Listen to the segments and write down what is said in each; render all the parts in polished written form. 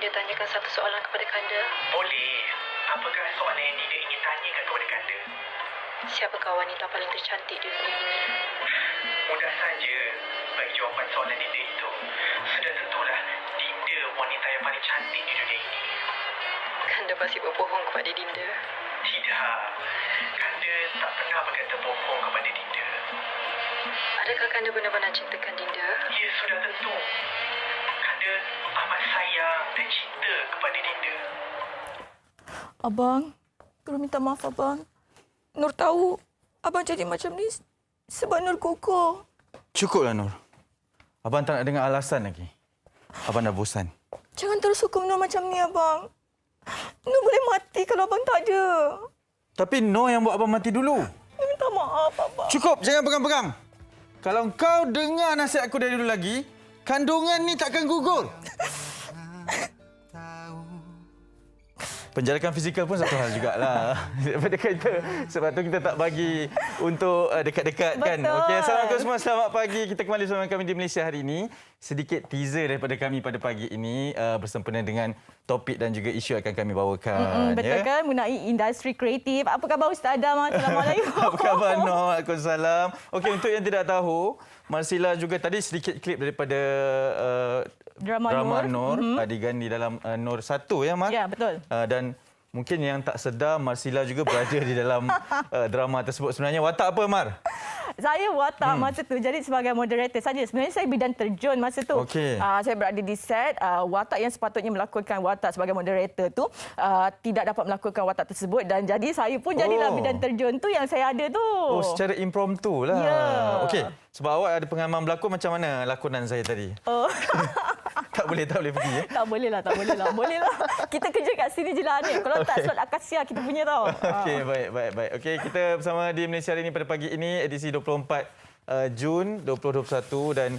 Dinda tanyakan satu soalan kepada Kanda? Boleh. Apakah soalan yang Dinda ingin tanyakan kepada Kanda? Siapakah wanita paling tercantik di dunia ini? Mudah saja bagi jawapan soalan Dinda itu. Sudah tentulah Dinda wanita yang paling cantik di dunia ini. Kanda pasti berbohong kepada Dinda. Tidak. Kanda tak pernah berkata bohong kepada Dinda. Adakah Kanda benar-benar cintakan Dinda? Ya, sudah tentu. Kanda amat sayang dan cinta kepada Dinda. Abang, Nur minta maaf abang. Nur tahu abang jadi macam ni sebab Nur kokoh. Cukuplah, Nur. Abang tak nak dengar alasan lagi. Abang dah bosan. Jangan terus hukum Nur macam ni abang. Nur boleh mati kalau abang tak ada. Tapi Nur yang buat abang mati dulu. Nur minta maaf abang. Cukup, jangan pegang-pegang. Kalau kau dengar nasihat aku dari dulu lagi, kandungan ni takkan gugur. Penjarakan fizikal pun satu hal jugalah daripada kita. Sebab tu kita tak bagi untuk dekat-dekat kan. Okey, assalamualaikum semua. Selamat pagi. Kita kembali bersama kami di Malaysia hari ini. Sedikit teaser daripada kami pada pagi ini bersempena dengan topik dan juga isu akan kami bawakan. Betul kan? Mengenai industri kreatif. Apa khabar Ustaz Adam? Assalamualaikum. Apa khabar Nur? Waalaikumsalam. Okey, untuk yang tidak tahu, Marsila juga tadi sedikit klip daripada drama Nur. Adegan di dalam Nur 1 ya, Mar? Ya, betul. Dan mungkin yang tak sedar, Marsila juga berada di dalam drama tersebut. Sebenarnya watak apa, Mar? Saya watak masa tu jadi sebagai moderator saja. Sebenarnya saya bidang terjun masa tu. Okey. Saya berada di set. Watak yang sepatutnya melakonkan watak sebagai moderator tu tidak dapat melakonkan watak tersebut dan jadi saya pun jadilah bidang terjun tu yang saya ada tu. Oh, secara impromptu lah. Ya. Okey. Sebab awak ada pengalaman berlakon, macam mana lakonan saya tadi? Oh. tak boleh pergi ya? Tak boleh lah. Boleh lah. Kita kerja kat sini je lah ni. Kalau tak slot Akasia kita punya tau. Okey, baik. Okey, kita bersama di Malaysia hari ini pada pagi ini, edisi 24 Jun 2021 dan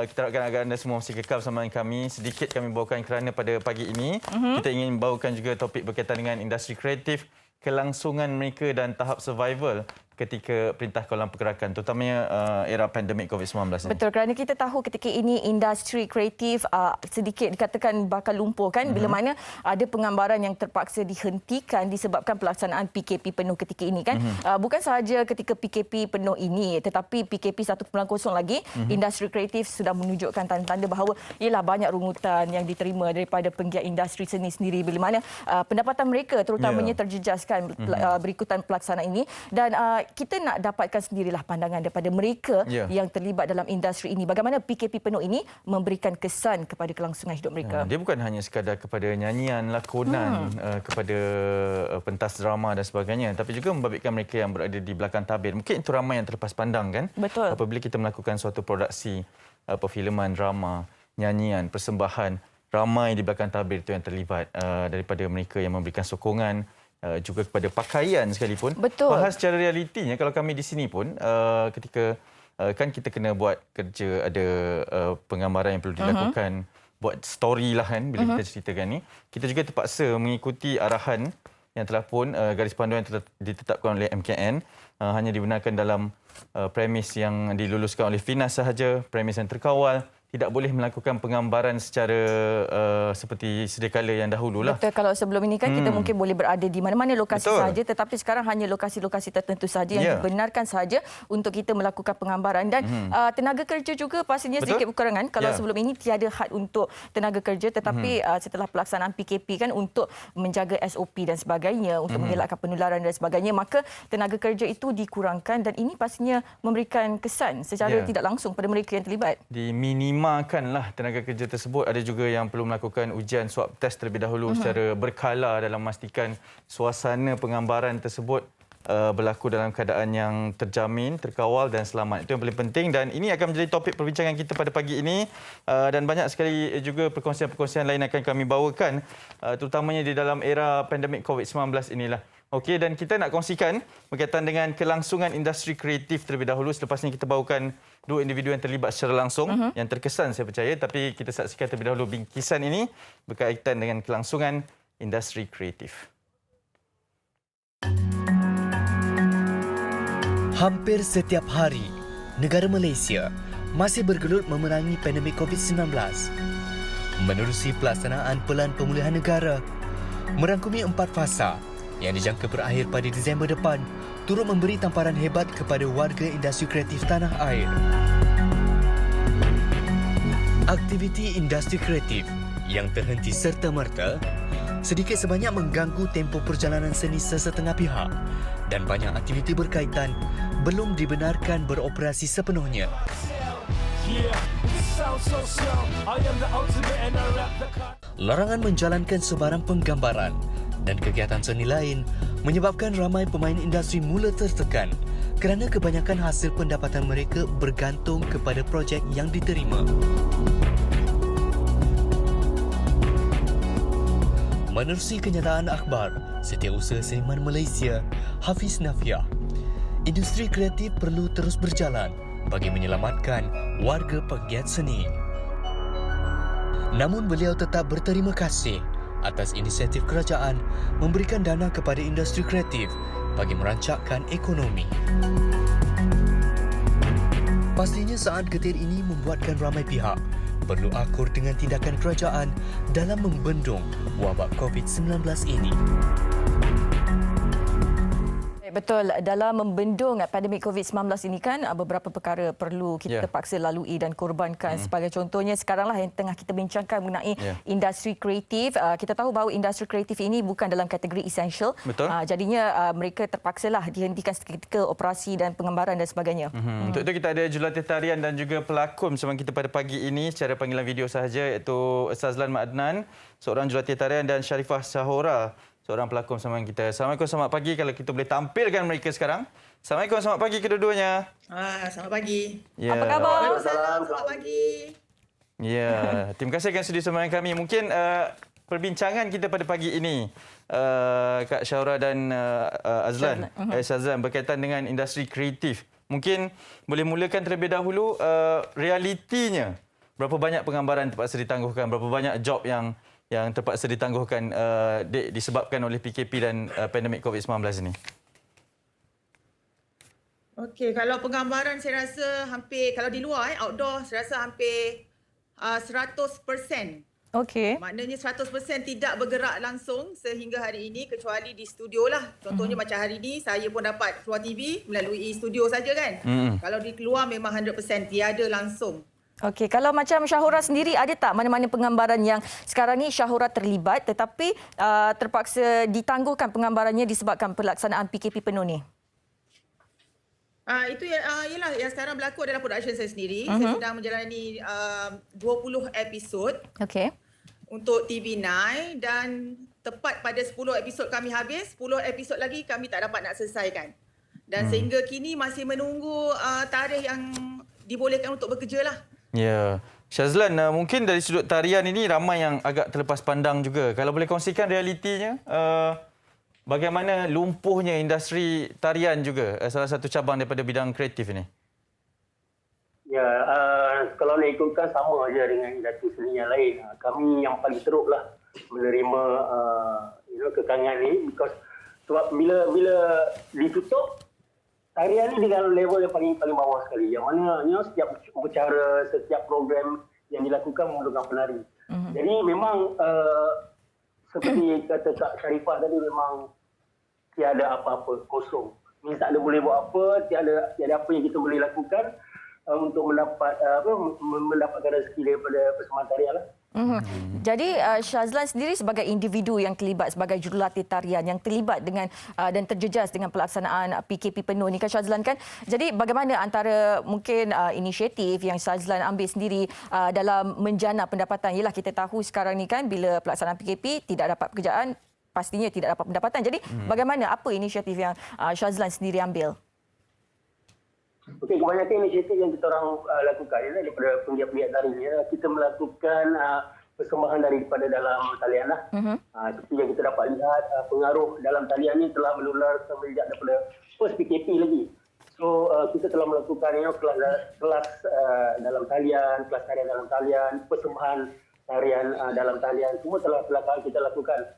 kita harapkan agar anda semua masih kekal bersama dengan kami. Sedikit kami bawakan kerana pada pagi ini kita ingin bawakan juga topik berkaitan dengan industri kreatif, kelangsungan mereka dan tahap survival ketika Perintah Kawalan Pergerakan, terutamanya era pandemik COVID-19 ini. Betul, kerana kita tahu ketika ini industri kreatif sedikit dikatakan bakal lumpuh kan, bila mana ada penggambaran yang terpaksa dihentikan disebabkan pelaksanaan PKP penuh ketika ini kan. Bukan sahaja ketika PKP penuh ini, tetapi PKP 1.0 lagi, industri kreatif sudah menunjukkan tanda-tanda bahawa ialah banyak rungutan yang diterima daripada penggiat industri seni sendiri bila mana pendapatan mereka terutamanya terjejaskan berikutan pelaksanaan ini dan kita nak dapatkan sendirilah pandangan daripada mereka yang terlibat dalam industri ini. Bagaimana PKP penuh ini memberikan kesan kepada kelangsungan hidup mereka. Dia bukan hanya sekadar kepada nyanyian, lakonan, kepada pentas drama dan sebagainya, tapi juga membabitkan mereka yang berada di belakang tabir. Mungkin itu ramai yang terlepas pandang kan. Betul. Apabila kita melakukan suatu produksi perfilman, drama, nyanyian, persembahan, ramai di belakang tabir itu yang terlibat, daripada mereka yang memberikan sokongan, juga kepada pakaian sekalipun. Betul. Bahas secara realitinya, kalau kami di sini pun ketika kan kita kena buat kerja, ada penggambaran yang perlu dilakukan, buat story lah kan bila kita ceritakan ni. Kita juga terpaksa mengikuti arahan yang telah pun garis panduan yang telah ditetapkan oleh MKN, hanya dibenarkan dalam premis yang diluluskan oleh FINAS sahaja, premis yang terkawal. Tidak boleh melakukan penggambaran secara seperti sedia kala yang dahululah. Betul, kalau sebelum ini kan kita mungkin boleh berada di mana-mana lokasi sahaja, tetapi sekarang hanya lokasi-lokasi tertentu sahaja yang dibenarkan sahaja untuk kita melakukan penggambaran dan tenaga kerja juga pastinya sedikit kekurangan. Kalau sebelum ini tiada had untuk tenaga kerja, tetapi setelah pelaksanaan PKP kan untuk menjaga SOP dan sebagainya, untuk mengelakkan penularan dan sebagainya, maka tenaga kerja itu dikurangkan dan ini pastinya memberikan kesan secara tidak langsung pada mereka yang terlibat. Diminimalkanlah tenaga kerja tersebut. Ada juga yang perlu melakukan ujian swab test terlebih dahulu secara berkala dalam memastikan suasana penggambaran tersebut berlaku dalam keadaan yang terjamin, terkawal dan selamat. Itu yang paling penting dan ini akan menjadi topik perbincangan kita pada pagi ini dan banyak sekali juga perkongsian-perkongsian lain akan kami bawakan, terutamanya di dalam era pandemik COVID-19 inilah. Okey, dan kita nak kongsikan berkaitan dengan kelangsungan industri kreatif terlebih dahulu. Selepas ini kita bawakan dua individu yang terlibat secara langsung, yang terkesan saya percaya. Tapi kita saksikan terlebih dahulu bingkisan ini berkaitan dengan kelangsungan industri kreatif. Hampir setiap hari, negara Malaysia masih bergelut memerangi pandemik COVID-19. menerusi pelaksanaan Pelan Pemulihan Negara. Merangkumi 4 fasa yang dijangka berakhir pada Disember depan, turut memberi tamparan hebat kepada warga industri kreatif tanah air. Aktiviti industri kreatif yang terhenti serta-merta sedikit sebanyak mengganggu tempoh perjalanan seni sesetengah pihak dan banyak aktiviti berkaitan belum dibenarkan beroperasi sepenuhnya. Larangan menjalankan sebarang penggambaran dan kegiatan seni lain menyebabkan ramai pemain industri mula tertekan kerana kebanyakan hasil pendapatan mereka bergantung kepada projek yang diterima. Menerusi kenyataan akhbar Setiausaha Seniman Malaysia, Hafiz Nafiah, industri kreatif perlu terus berjalan bagi menyelamatkan warga penggiat seni. Namun beliau tetap berterima kasih atas inisiatif kerajaan memberikan dana kepada industri kreatif bagi merancakkan ekonomi. Pastinya saat getir ini membuatkan ramai pihak perlu akur dengan tindakan kerajaan dalam membendung wabak COVID-19 ini. Betul, dalam membendung pandemik COVID-19 ini kan beberapa perkara perlu kita terpaksa lalui dan korbankan. Sebagai contohnya sekaranglah yang tengah kita bincangkan mengenai industri kreatif. Kita tahu bahawa industri kreatif ini bukan dalam kategori essential. Betul. Jadinya mereka terpaksalah dihentikan seketika operasi dan pengambaran dan sebagainya. Untuk itu kita ada jurulatih tarian dan juga pelakon bersama kita pada pagi ini secara panggilan video sahaja, iaitu Shazlan Mak Adnan, seorang jurulatih tarian, dan Sharifah Sahora, seorang pelakon bersama kita. Assalamualaikum, selamat pagi. Kalau kita boleh tampilkan mereka sekarang. Assalamualaikum, selamat pagi kedua-duanya. Selamat pagi. Ya. Apa khabar? Waalaikumsalam, selamat pagi. Ya, terima kasih kerana sudi bersama kami. Mungkin perbincangan kita pada pagi ini, Kak Syaura dan Azlan, Shazlan, berkaitan dengan industri kreatif. Mungkin boleh mulakan terlebih dahulu realitinya. Berapa banyak penggambaran terpaksa ditangguhkan? Berapa banyak job yang terpaksa ditangguhkan disebabkan oleh PKP dan pandemik COVID-19 ini? Okey, kalau penggambaran saya rasa hampir, kalau di luar outdoor saya rasa hampir 100%. Okey. Maknanya 100% tidak bergerak langsung sehingga hari ini kecuali di studio lah. Contohnya macam hari ini saya pun dapat keluar TV melalui studio saja kan. Kalau di luar memang 100% tiada langsung. Okey, kalau macam Syahura sendiri, ada tak mana-mana penggambaran yang sekarang ni Syahura terlibat tetapi terpaksa ditangguhkan penggambarannya disebabkan pelaksanaan PKP penuh ni? Itu ialah yang sekarang berlaku adalah production saya sendiri. Saya sedang menjalani 20 episod untuk TV9 dan tepat pada 10 episod kami habis, 10 episod lagi kami tak dapat nak selesaikan. Dan sehingga kini masih menunggu tarikh yang dibolehkan untuk bekerja lah. Ya. Shazlan, mungkin dari sudut tarian ini ramai yang agak terlepas pandang juga. Kalau boleh kongsikan realitinya, bagaimana lumpuhnya industri tarian juga, salah satu cabang daripada bidang kreatif ini? Ya, kalau nak ikutkan sama aja dengan industri seni yang lain. Kami yang paling teruklah menerima kekangan ni, because sebab bila ditutup, tarian ni di dalam level yang paling bawah sekali. Yang mana setiap upacara, setiap program yang dilakukan memerlukan penari. Jadi memang seperti kata Kak Sharifah tadi, memang tiada apa-apa, kosong. Ni tak ada boleh buat apa, tiada apa yang kita boleh lakukan untuk mendapatkan rezeki daripada persembahan tarian lah. Jadi Shazlan sendiri sebagai individu yang terlibat sebagai jurulatih tarian yang terlibat dengan dan terjejas dengan pelaksanaan PKP penuh ni kan Shazlan kan. Jadi bagaimana antara mungkin inisiatif yang Shazlan ambil sendiri dalam menjana pendapatan? Yalah, kita tahu sekarang ni kan bila pelaksanaan PKP tidak dapat pekerjaan, pastinya tidak dapat pendapatan. Jadi bagaimana, apa inisiatif yang Shazlan sendiri ambil? Okey, kebanyakan inisiatif yang kita orang lakukan ialah daripada penggiat-penggiat tarian. Kita melakukan persembahan daripada dalam talian lah. Seperti yang kita dapat lihat, pengaruh dalam talian ni telah menular semenjak daripada first PKP lagi. So kita telah melakukan kelas dalam talian, kelas tarian dalam talian, persembahan tarian dalam talian, semua telah kita lakukan.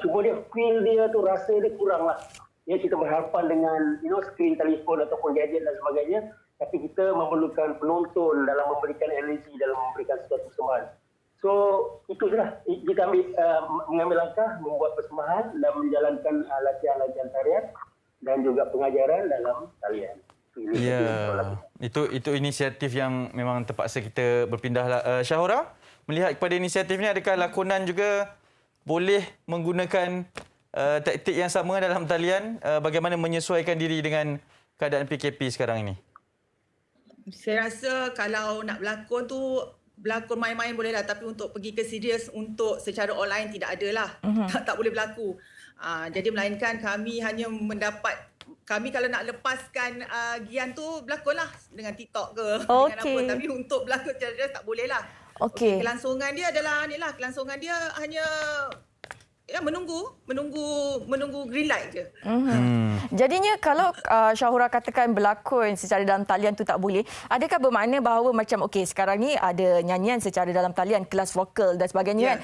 Cuma dia feel dia tu, rasa dia kurang lah. Ya, kita berhadapan dengan skrin telefon ataupun gadget dan sebagainya, tapi kita memerlukan penonton dalam memberikan energi, dalam memberikan sesuatu persembahan. So So itu je lah. Kita mengambil langkah, membuat persembahan dan menjalankan latihan-latihan tarian dan juga pengajaran dalam talian. Itu inisiatif yang memang terpaksa kita berpindah lah. Syahora, melihat kepada inisiatif ini, adakah lakonan juga boleh menggunakan taktik yang sama dalam talian? Bagaimana menyesuaikan diri dengan keadaan PKP sekarang ini? Saya rasa kalau nak berlakon tu, berlakon main-main boleh lah. Tapi untuk pergi ke serius untuk secara online tidak ada lah. Tak boleh berlaku. Jadi melainkan kami hanya mendapat, kami kalau nak lepaskan Gian tu berlakon lah dengan TikTok ke. Dengan apa. Tapi untuk berlakon secara tak boleh lah. Kelangsungan dia adalah ni lah. Kelangsungan dia hanya menunggu green light je. Jadinya kalau Syahura katakan berlakon secara dalam talian tu tak boleh, adakah bermakna bahawa macam sekarang ni ada nyanyian secara dalam talian, kelas vokal dan sebagainya kan?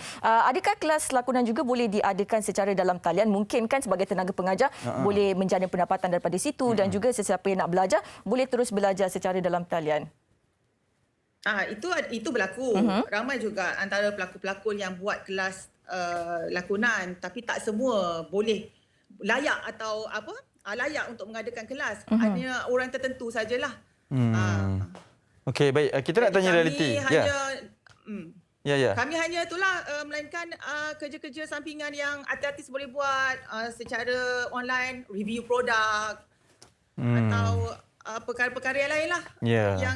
Adakah kelas lakonan juga boleh diadakan secara dalam talian? Mungkin kan sebagai tenaga pengajar boleh menjana pendapatan daripada situ dan juga sesiapa yang nak belajar boleh terus belajar secara dalam talian. Itu berlaku. Ramai juga antara pelakon-pelakon yang buat kelas lakonan, tapi tak semua boleh layak atau layak untuk mengadakan kelas. Hanya orang tertentu sajalah. Okey, baik. Kita nak tanya realiti. Kami hanya itulah melainkan kerja-kerja sampingan yang artis boleh buat secara online, review produk atau perkara-perkara yang lain lah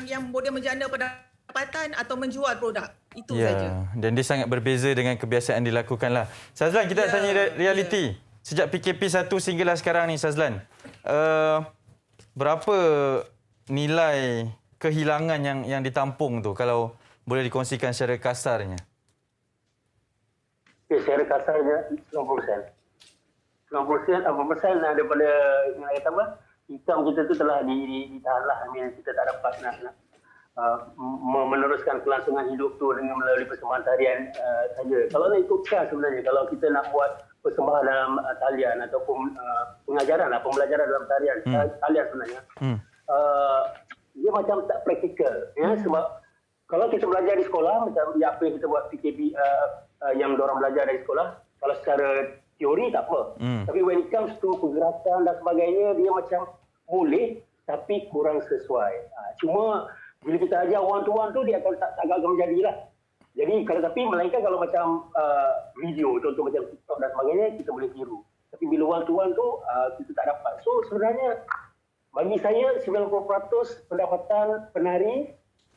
yang boleh menjana pendapatan atau menjual produk. Itu saja. Dan dia sangat berbeza dengan kebiasaan dilakukanlah. Sazlan, kita nak tanya realiti. Sejak PKP 1 sehinggalah sekarang ni, Sazlan, berapa nilai kehilangan yang ditampung tu, kalau boleh dikongsikan secara kasarnya? Secara kasarnya 90%. 90% daripada income kita tu telah ditahanlah. Kita tak dapat nak meneruskan kelangsungan hidup tu dengan melalui persembahan tarian saja. Kalau nak ikutkan sebenarnya, kalau kita nak buat persembahan dalam talian ataupun pengajaran, pembelajaran dalam talian sebenarnya, dia macam tak praktikal. Sebab kalau kita belajar di sekolah, macam apa yang kita buat PKP yang diorang belajar dari sekolah, kalau secara teori tak apa. Tapi when it comes to pergerakan dan sebagainya, dia macam boleh tapi kurang sesuai. Cuma bila kita ajar one to one tu, dia akan tak agak menjadilah. Jadi melainkan kalau macam video, contoh macam TikTok dan sebagainya, kita boleh tiru. Tapi bila one to one tu, kita tak dapat. So sebenarnya bagi saya 90% pendapatan penari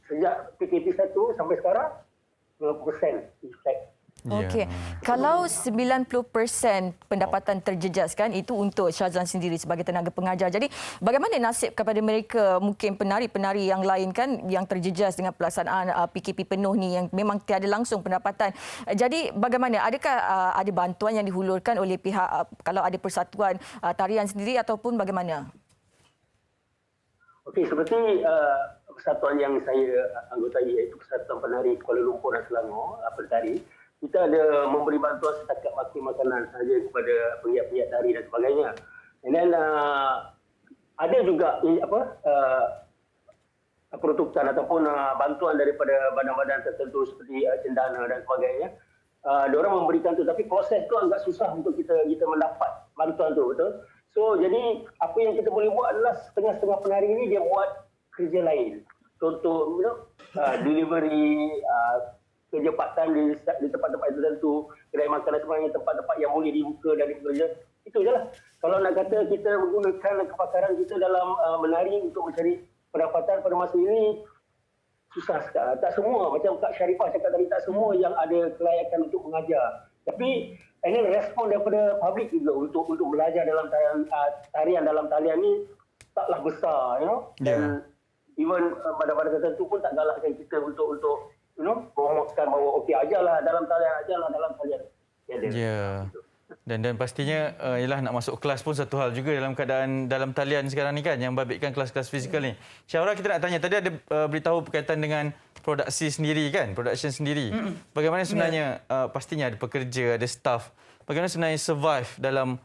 sejak PKP 1 sampai sekarang 90% effect. Okey. Kalau 90% pendapatan terjejas kan, itu untuk Syazlan sendiri sebagai tenaga pengajar. Jadi bagaimana nasib kepada mereka, mungkin penari-penari yang lain kan yang terjejas dengan pelaksanaan PKP penuh ni yang memang tiada langsung pendapatan. Jadi bagaimana? Adakah ada bantuan yang dihulurkan oleh pihak kalau ada persatuan tarian sendiri ataupun bagaimana? Okey, seperti persatuan yang saya anggotai, iaitu Persatuan Penari Kuala Lumpur dan Selangor, Pentari, kita ada memberi bantuan setakat makan makanan sahaja kepada penggiat-penggiat tari dan sebagainya. And then ada juga peruntukan ataupun bantuan daripada badan-badan tertentu seperti cendana dan sebagainya. Diorang memberikan tu, tapi proses tu agak susah untuk kita mendapat bantuan tu, betul? So jadi apa yang kita boleh buat adalah setengah-setengah penari ini dia buat kerja lain. Contoh delivery, kerja part time di tempat-tempat tertentu, kedai makan dan sebagainya, tempat-tempat yang boleh dibuka dan bekerja. Itu je lah. Kalau nak kata kita menggunakan kepakaran kita dalam menari untuk mencari pendapatan pada masa ini, susah sekali. Tak semua, macam Kak Sharifah cakap tadi, tak semua yang ada kelayakan untuk mengajar. Tapi ini respon daripada publik juga untuk belajar dalam tarian dalam talian ni taklah besar, Dan even badan-badan tertentu pun tak galakkan kita untuk promotkan bahawa ajarlah dalam talian. Ya. Dan pastinya ialah nak masuk kelas pun satu hal juga dalam keadaan dalam talian sekarang ni kan, yang babitkan kelas-kelas fizikal ni. Syahura, kita nak tanya, tadi ada beritahu berkaitan dengan produksi sendiri kan, production sendiri. Bagaimana sebenarnya pastinya ada pekerja, ada staff. Bagaimana sebenarnya survive dalam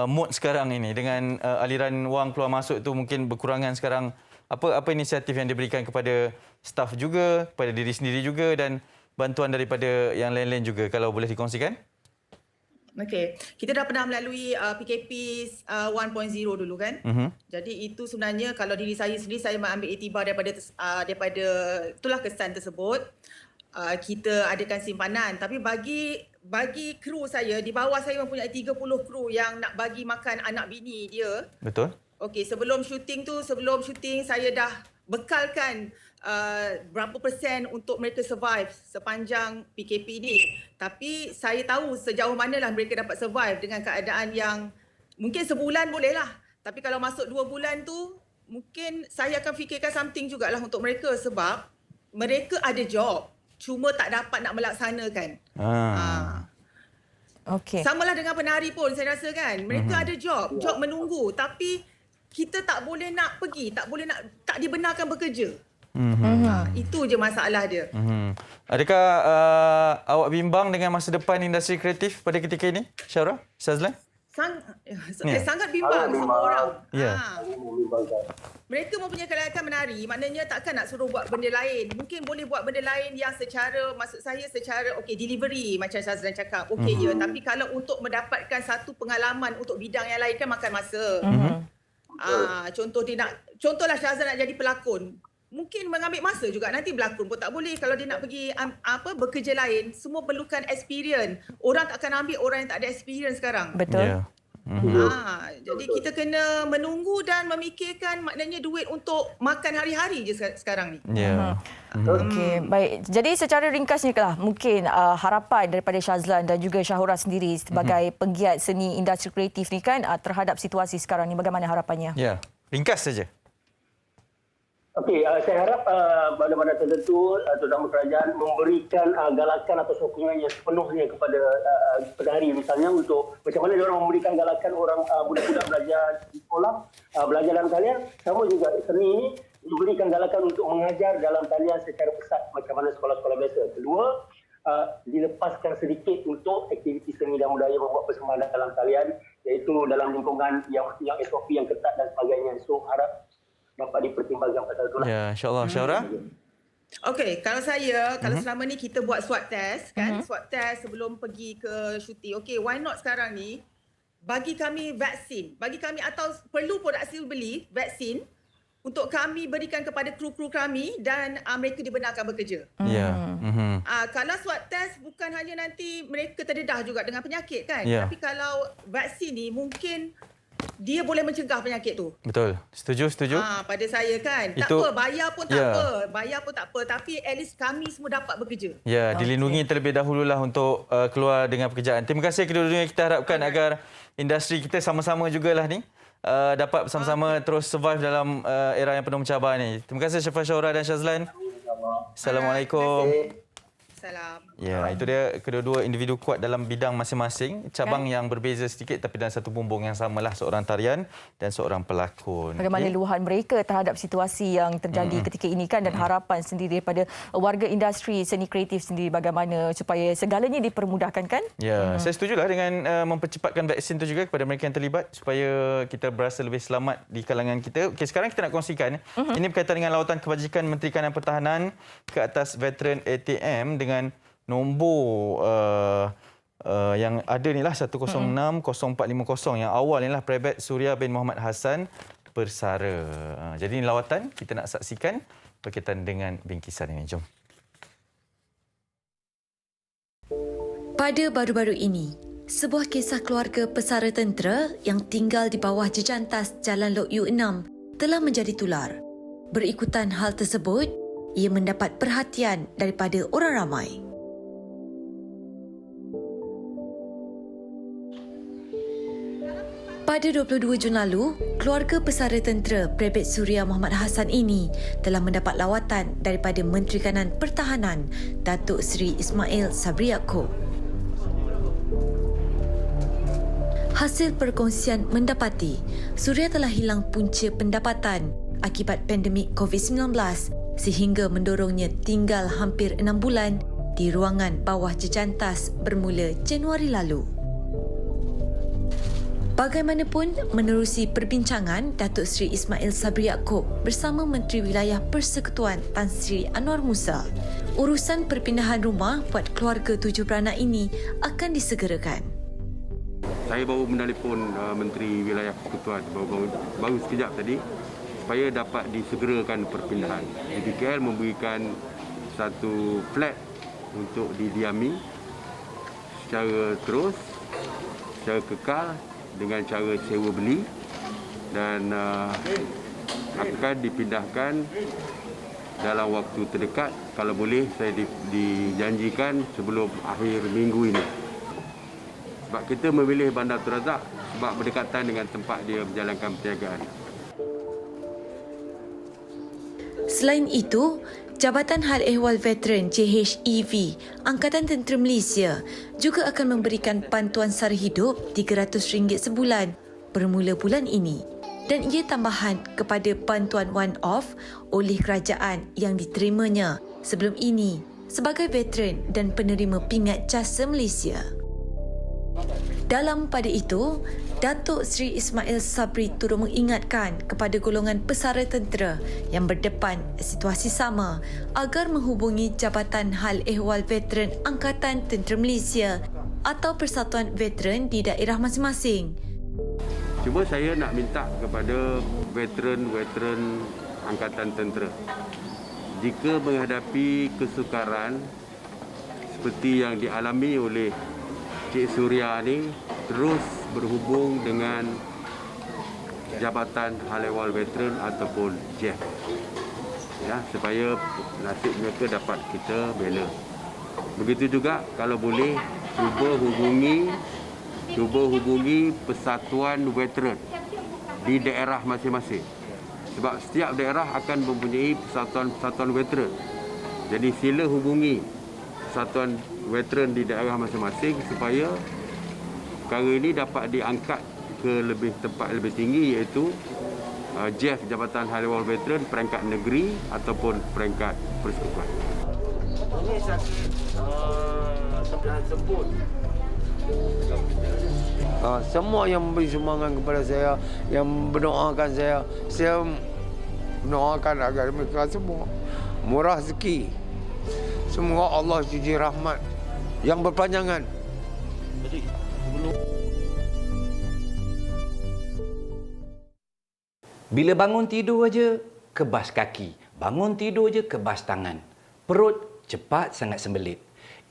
mood sekarang ini dengan aliran wang keluar masuk tu mungkin berkurangan sekarang? Apa inisiatif yang diberikan kepada staf juga, kepada diri sendiri juga, dan bantuan daripada yang lain-lain juga kalau boleh dikongsikan? Okey, kita dah pernah melalui PKP 1.0 dulu kan. Jadi itu sebenarnya kalau diri saya sendiri, saya mengambil iktibar daripada itulah kesan tersebut. Kita adakan simpanan, tapi bagi kru saya, di bawah saya mempunyai 30 kru yang nak bagi makan anak bini dia. Betul. Okey, sebelum syuting saya dah bekalkan berapa persen untuk mereka survive sepanjang PKP ni. Tapi saya tahu sejauh manalah mereka dapat survive dengan keadaan yang mungkin sebulan boleh lah. Tapi kalau masuk 2 bulan tu, mungkin saya akan fikirkan something jugalah untuk mereka sebab mereka ada job. Cuma tak dapat nak melaksanakan. Okey. Samalah dengan penari pun saya rasa kan. Mereka ada job menunggu. Tapi kita tak boleh nak pergi, tak dibenarkan bekerja. Itu je masalah dia. Adakah awak bimbang dengan masa depan industri kreatif pada ketika ini, Syahra, Shazlan? Sangat bimbang semua orang. Ya. Mereka mempunyai kelayakan menari, maknanya takkan nak suruh buat benda lain. Mungkin boleh buat benda lain yang secara delivery macam Shazlan cakap. Ya, tapi kalau untuk mendapatkan satu pengalaman untuk bidang yang lain kan makan masa. Contohlah Shazlan nak jadi pelakon. Mungkin mengambil masa juga, nanti berlakon pun tak boleh. Kalau dia nak pergi bekerja lain, semua perlukan experience. Orang tak akan ambil orang yang tak ada experience sekarang. Betul. Jadi kita kena menunggu dan memikirkan maknanya duit untuk makan hari-hari je sekarang ni. Okey, baik. Jadi secara ringkasnya lah, mungkin harapan daripada Shazlan dan juga Syahura sendiri sebagai penggiat seni industri kreatif ni kan terhadap situasi sekarang ni, bagaimana harapannya? Ya, ringkas saja. Okey, saya harap badan-badan tertentu terutama kerajaan memberikan galakan atau sokongan yang sepenuhnya kepada penari misalnya untuk macam mana diorang memberikan galakan orang budak-budak belajar di sekolah, belajar dalam talian, sama juga seni ini diberikan galakan untuk mengajar dalam talian secara pesat macam mana sekolah-sekolah biasa. Kedua, dilepaskan sedikit untuk aktiviti seni dan budaya membuat persembahan dalam talian iaitu dalam lingkungan yang SOP yang ketat dan sebagainya. So harap dapat dipertimbangkan pasal itulah. Ya, insya-Allah. Syahra? Okey, kalau selama ni kita buat swab test kan, swab test sebelum pergi ke syuting. Okey, why not sekarang ni bagi kami vaksin, bagi kami atau perlu pun beli vaksin untuk kami berikan kepada kru-kru kami dan mereka dibenarkan bekerja. Ya. Kalau swab test bukan hanya nanti mereka terdedah juga dengan penyakit kan, tapi kalau vaksin ni mungkin dia boleh mencegah penyakit tu. Betul. Setuju? Pada saya kan. Tak apa, bayar pun tak apa. Tapi at least kami semua dapat bekerja. Ya, dilindungi terlebih dahululah untuk keluar dengan pekerjaan. Terima kasih kedua-duanya. Kita harapkan agar industri kita sama-sama jugalah ni dapat bersama-sama terus survive dalam era yang penuh mencabar ni. Terima kasih Syahra dan Shazlan. Assalamualaikum. Salam. Ya, itu dia kedua-dua individu kuat dalam bidang masing-masing, cabang yang berbeza sedikit tapi dalam satu bumbung yang samalah, seorang tarian dan seorang pelakon. Bagaimana luahan mereka terhadap situasi yang terjadi ketika ini kan, dan harapan sendiri daripada warga industri seni kreatif sendiri bagaimana supaya segalanya dipermudahkan kan? Ya, saya setujulah dengan mempercepatkan vaksin itu juga kepada mereka yang terlibat supaya kita berasa lebih selamat di kalangan kita. Okey, sekarang kita nak kongsikan ini berkaitan dengan lawatan kebajikan Menteri Kanan Pertahanan ke atas veteran ATM dengan nombor yang ada ni lah 1060450 yang awal ni lah Prebet Suria bin Muhammad Hassan bersara. Jadi ini lawatan kita nak saksikan berkaitan dengan bingkisan ini. Jom. Pada baru-baru ini, sebuah kisah keluarga pesara tentera yang tinggal di bawah jejantas Jalan Lok Yu 6 telah menjadi tular. Berikutan hal tersebut, ia mendapat perhatian daripada orang ramai. Pada 22 Jun lalu, keluarga pesara tentera Prebet Suria Muhammad Hassan ini telah mendapat lawatan daripada Menteri Kanan Pertahanan Datuk Seri Ismail Sabri Yaakob. Hasil perkongsian mendapati Suria telah hilang punca pendapatan akibat pandemik COVID-19 sehingga mendorongnya tinggal hampir 6 bulan di ruangan bawah jejantas bermula Januari lalu. Bagaimanapun, menerusi perbincangan, Datuk Seri Ismail Sabri Yaakob bersama Menteri Wilayah Persekutuan Tan Sri Anwar Musa, urusan perpindahan rumah buat keluarga 7 beranak ini akan disegerakan. Saya baru menelpon Menteri Wilayah Persekutuan baru sekejap tadi supaya dapat disegerakan perpindahan. DPKL memberikan satu flat untuk didiami secara terus, secara kekal dengan cara sewa beli dan akan dipindahkan dalam waktu terdekat. Kalau boleh saya dijanjikan sebelum akhir minggu ini. Sebab kita memilih Bandar Tun Razak sebab berdekatan dengan tempat dia menjalankan perniagaan. Selain itu, Jabatan Hal Ehwal Veteran JHEV Angkatan Tentera Malaysia juga akan memberikan bantuan sara hidup RM300 sebulan bermula bulan ini dan ia tambahan kepada bantuan one-off oleh kerajaan yang diterimanya sebelum ini sebagai veteran dan penerima pingat jasa Malaysia. Dalam pada itu, Datuk Seri Ismail Sabri turut mengingatkan kepada golongan pesara tentera yang berdepan situasi sama agar menghubungi Jabatan Hal Ehwal Veteran Angkatan Tentera Malaysia atau Persatuan Veteran di daerah masing-masing. Cuma saya nak minta kepada veteran-veteran Angkatan Tentera, jika menghadapi kesukaran seperti yang dialami oleh Cik Suria ni, terus berhubung dengan Jabatan Hal Ehwal Veteran ataupun JEF, ya, supaya nasib mereka dapat kita bela. Begitu juga kalau boleh cuba hubungi Persatuan Veteran di daerah masing-masing. Sebab setiap daerah akan mempunyai persatuan veteran. Jadi sila hubungi Persatuan Veteran di daerah masing-masing supaya perkara ini dapat diangkat ke tempat lebih tinggi, iaitu JEF, Jabatan Hal Ehwal Veteran, peringkat negeri ataupun peringkat persekutuan. Ini sakit sebut. Semua yang memberi sumbangan kepada saya, yang mendoakan saya mendoakan agar mereka semua murah rezeki. Semoga Allah cuci rahmat yang berpanjangan. Bila bangun tidur aja, kebas kaki. Bangun tidur aja, kebas tangan. Perut cepat sangat sembelit.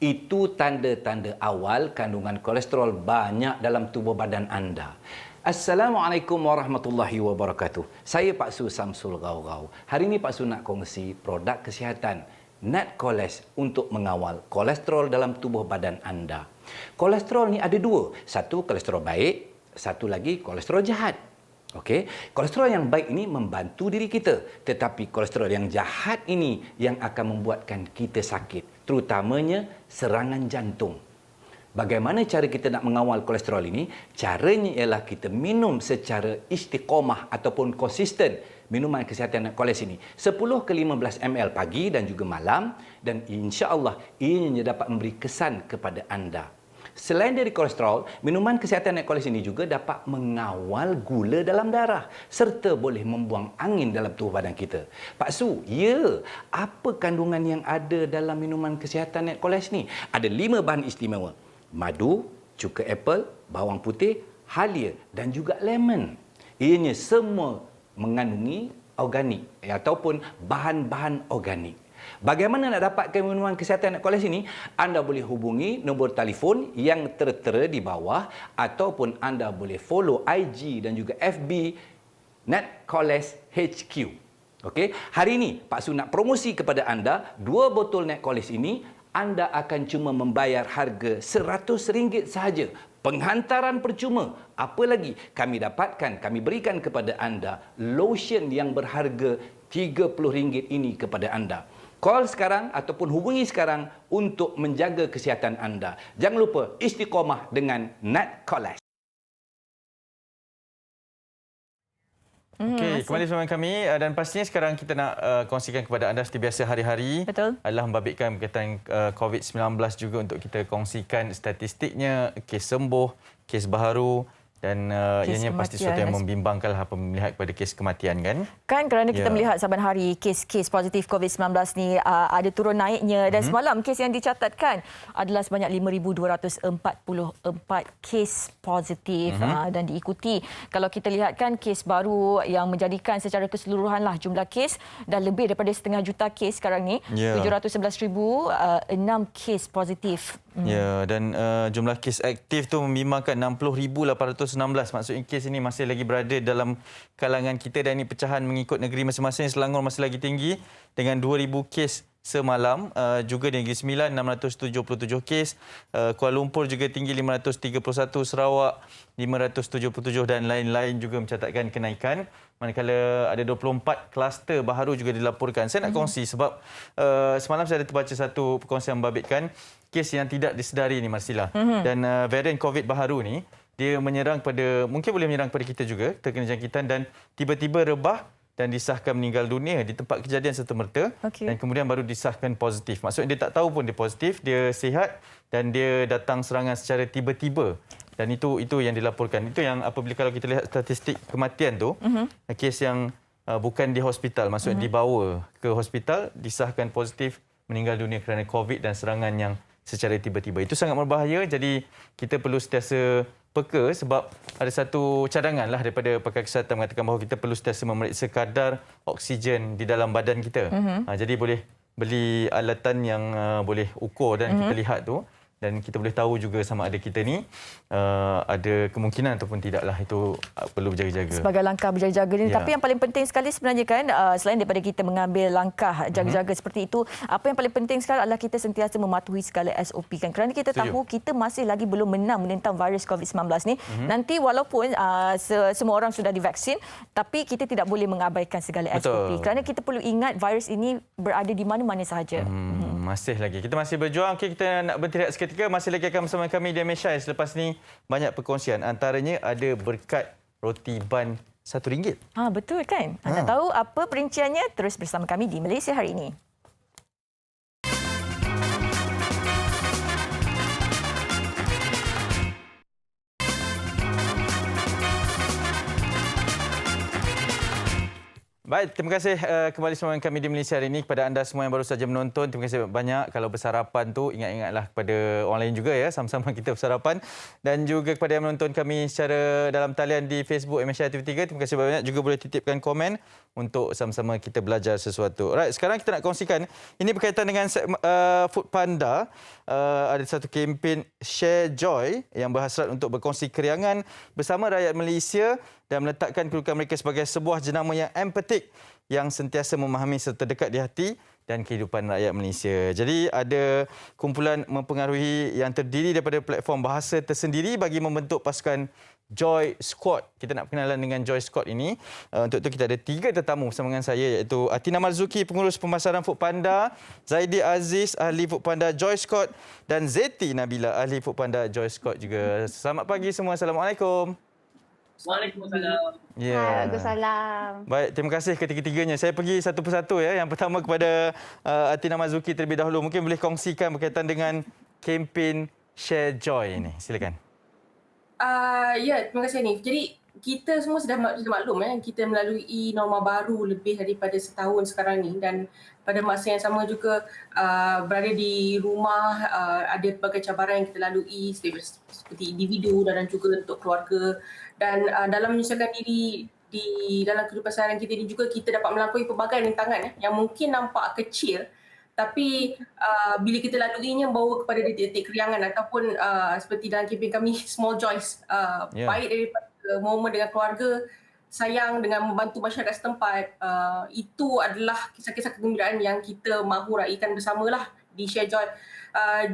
Itu tanda-tanda awal kandungan kolesterol banyak dalam tubuh badan anda. Assalamualaikum warahmatullahi wabarakatuh. Saya Pak Su Samsul Gaugau. Hari ini Pak Su nak kongsi produk kesihatan Natcoles untuk mengawal kolesterol dalam tubuh badan anda. Kolesterol ni ada dua. Satu kolesterol baik, satu lagi kolesterol jahat. Okey, kolesterol yang baik ini membantu diri kita, tetapi kolesterol yang jahat ini yang akan membuatkan kita sakit, terutamanya serangan jantung. Bagaimana cara kita nak mengawal kolesterol ini? Caranya ialah kita minum secara istiqamah ataupun konsisten minuman kesihatan Natcoles ini. 10 ke 15 ml pagi dan juga malam, dan insya-Allah ianya dapat memberi kesan kepada anda. Selain dari kolesterol, minuman kesihatan Natcoles ini juga dapat mengawal gula dalam darah serta boleh membuang angin dalam tubuh badan kita. Pak Su, ya, apa kandungan yang ada dalam minuman kesihatan Natcoles ni? Ada 5 bahan istimewa. Madu, cuka apple, bawang putih, halia dan juga lemon. Ianya semua mengandungi organik ataupun bahan-bahan organik. Bagaimana nak dapatkan minuman kesihatan Natcoles ini? Anda boleh hubungi nombor telefon yang tertera di bawah ataupun anda boleh follow IG dan juga FB Natcoles HQ. Okey, hari ini Pak Su nak promosi kepada anda 2 botol Natcoles ini. Anda akan cuma membayar harga RM100 sahaja. Penghantaran percuma. Apa lagi? Kami berikan kepada anda lotion yang berharga RM30 ini kepada anda. Call sekarang ataupun hubungi sekarang untuk menjaga kesihatan anda. Jangan lupa istiqamah dengan Natcoles. Okey, kembali bersama kami dan pastinya sekarang kita nak kongsikan kepada anda seperti biasa hari-hari. Betul. Adalah membabitkan berkaitan COVID-19 juga untuk kita kongsikan statistiknya, kes sembuh, kes baharu, Dan ianya pasti sesuatu yang membimbangkanlah apabila melihat kepada kes kematian kan. Kan kerana kita melihat saban hari kes-kes positif COVID-19 ni ada turun naiknya dan semalam kes yang dicatatkan adalah sebanyak 5,244 kes positif dan diikuti. Kalau kita lihat kan kes baru yang menjadikan secara keseluruhanlah jumlah kes dah lebih daripada 0.5 juta kes sekarang ni. 711,006 kes positif. Ya, dan jumlah kes aktif tu membimbangkan 60,816. Maksudnya kes ini masih lagi berada dalam kalangan kita dan ini pecahan mengikut negeri masing-masing. Selangor masih lagi tinggi dengan 2,000 kes semalam. Juga di Negeri Sembilan 677 kes. Kuala Lumpur juga tinggi 531, Sarawak 577 dan lain-lain juga mencatatkan kenaikan. Manakala ada 24 kluster baharu juga dilaporkan. Saya nak kongsi sebab semalam saya ada terbaca satu perkongsian membabitkan kes yang tidak disedari ni Marsila. Dan varian COVID baharu ni dia menyerang pada, mungkin boleh menyerang pada kita juga, terkena jangkitan dan tiba-tiba rebah dan disahkan meninggal dunia di tempat kejadian serta-merta dan kemudian baru disahkan positif. Maksudnya dia tak tahu pun dia positif, dia sihat dan dia datang serangan secara tiba-tiba. Dan itu yang dilaporkan. Itu yang apabila kalau kita lihat statistik kematian tu, kes yang bukan di hospital, maksudnya dibawa ke hospital, disahkan positif meninggal dunia kerana COVID dan serangan yang secara tiba-tiba. Itu sangat berbahaya, jadi kita perlu sentiasa peka sebab ada satu cadangan lah daripada pakar kesihatan mengatakan bahawa kita perlu sentiasa memeriksa kadar oksigen di dalam badan kita. Jadi boleh beli alatan yang boleh ukur dan kita lihat tu. Dan kita boleh tahu juga sama ada kita ni ada kemungkinan ataupun tidaklah. Itu perlu berjaga-jaga. Sebagai langkah berjaga-jaga ni. Tapi yang paling penting sekali sebenarnya kan, selain daripada kita mengambil langkah jaga-jaga seperti itu, apa yang paling penting sekali adalah kita sentiasa mematuhi segala SOP kan. Kerana kita tahu kita masih lagi belum menang menentang virus COVID-19 ni. Nanti walaupun semua orang sudah divaksin, tapi kita tidak boleh mengabaikan segala SOP. Kerana kita perlu ingat virus ini berada di mana-mana sahaja. Masih lagi. Kita masih berjuang. Okay, kita nak berhenti seketika. Masih lagi akan bersama kami di Malaysia. Selepas ni banyak perkongsian. Antaranya ada berkat roti ban RM1. Betul kan? Anda tahu apa perinciannya? Terus bersama kami di Malaysia hari ini. Baik, terima kasih kembali bersama kami di Malaysia hari ini. Kepada anda semua yang baru saja menonton, terima kasih banyak. Kalau bersarapan tu, ingat-ingatlah kepada orang lain juga ya, sama-sama kita bersarapan. Dan juga kepada yang menonton kami secara dalam talian di Facebook MSI TV3, terima kasih banyak. Juga boleh titipkan komen untuk sama-sama kita belajar sesuatu. Alright, sekarang kita nak kongsikan, ini berkaitan dengan Food Panda. Ada satu kempen Share Joy yang berhasrat untuk berkongsi keriangan bersama rakyat Malaysia dan meletakkan kedudukan mereka sebagai sebuah jenama yang empatik yang sentiasa memahami serta dekat di hati dan kehidupan rakyat Malaysia. Jadi ada kumpulan mempengaruhi yang terdiri daripada platform bahasa tersendiri bagi membentuk pasukan Joy Squad. Kita nak berkenalan dengan Joy Squad ini. Untuk itu kita ada 3 tetamu bersama dengan saya, iaitu Atina Marzuki, pengurus pemasaran Food Panda, Zaidi Aziz, ahli Food Panda Joy Squad dan Zeti Nabila, ahli Food Panda Joy Squad juga. Selamat pagi semua. Assalamualaikum. Waalaikumsalam. Waalaikumsalam. Baik, terima kasih ketiga-tiganya. Saya pergi satu persatu ya. Yang pertama kepada Atina Marzuki terlebih dahulu. Mungkin boleh kongsikan berkaitan dengan kempen Share Joy ini. Silakan. Ya, terima kasih Hanif. Jadi kita semua sudah maklum kita melalui norma baru lebih daripada setahun sekarang ni, dan pada masa yang sama juga berada di rumah, ada pelbagai cabaran yang kita lalui seperti individu dan juga untuk keluarga, dan dalam menyelesaikan diri di dalam kehidupan seharian kita ini juga kita dapat melampaui pelbagai rintangan yang mungkin nampak kecil, tapi bila kita laluinya membawa kepada detik-detik keriangan ataupun seperti dalam kempen kami Small Joys, baik daripada momen dengan keluarga, sayang dengan membantu masyarakat setempat. Itu adalah kisah-kisah kegembiraan yang kita mahu raikan bersamalah di Share Joy.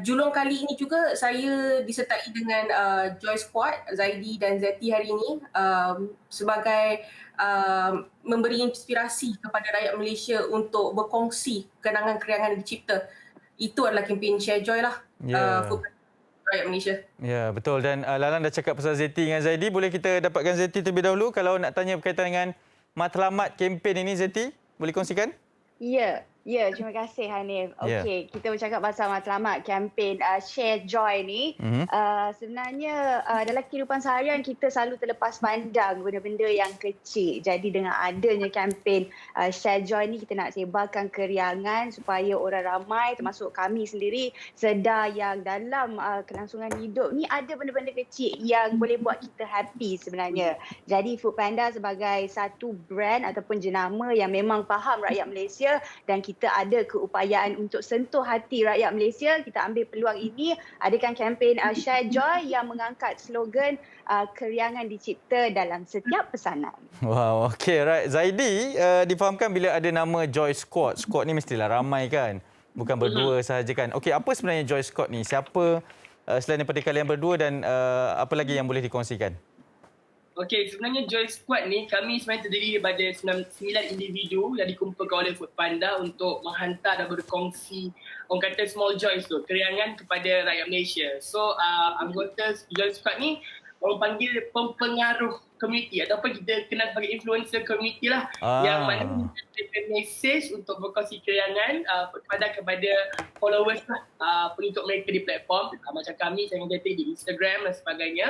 Julung kali ini juga saya disertai dengan Joy Squad, Zaidi dan Zeti hari ini sebagai memberi inspirasi kepada rakyat Malaysia untuk berkongsi kenangan keriangan yang dicipta. Itu adalah kempen Share Joy lah. Rakyat Malaysia. Ya, betul. Dan Lalang dah cakap pasal Zeti dengan Zaidi. Boleh kita dapatkan Zeti terlebih dahulu kalau nak tanya berkaitan dengan matlamat kempen ini, Zeti? Boleh kongsikan? Ya, Ya, terima kasih Hanif. Ya. Okey, kita bercakap pasal matlamat kempen Share Joy ni. Sebenarnya dalam kehidupan seharian kita selalu terlepas pandang benda-benda yang kecil. Jadi dengan adanya kempen Share Joy ni, kita nak sebarkan keriangan supaya orang ramai termasuk kami sendiri sedar yang dalam kelangsungan hidup ni ada benda-benda kecil yang boleh buat kita happy sebenarnya. Jadi Foodpanda sebagai satu brand ataupun jenama yang memang faham rakyat Malaysia dan kita ada keupayaan untuk sentuh hati rakyat Malaysia, kita ambil peluang ini adakan kempen Share Joy yang mengangkat slogan keriangan dicipta dalam setiap pesanan. Wow, okey, right. Zaidi, difahamkan bila ada nama Joy Squad. Squad ni mestilah ramai kan? Bukan berdua sahaja kan? Okey, apa sebenarnya Joy Squad ni? Siapa selain daripada kalian berdua dan apa lagi yang boleh dikongsikan? Okey, sebenarnya Joy Squad ni kami sebenarnya terdiri daripada 9 individu yang dikumpulkan oleh Foodpanda untuk menghantar dan berkongsi orang kata small joys tu, keriangan kepada rakyat Malaysia. So anggota Joy Squad ni orang panggil pempengaruh komuniti ataupun kita kenal sebagai influencer komuniti lah, yang mana kita message untuk berkongsi keriangan kepada followers lah, pengikut mereka di platform macam kami, Channel Jati di Instagram dan sebagainya.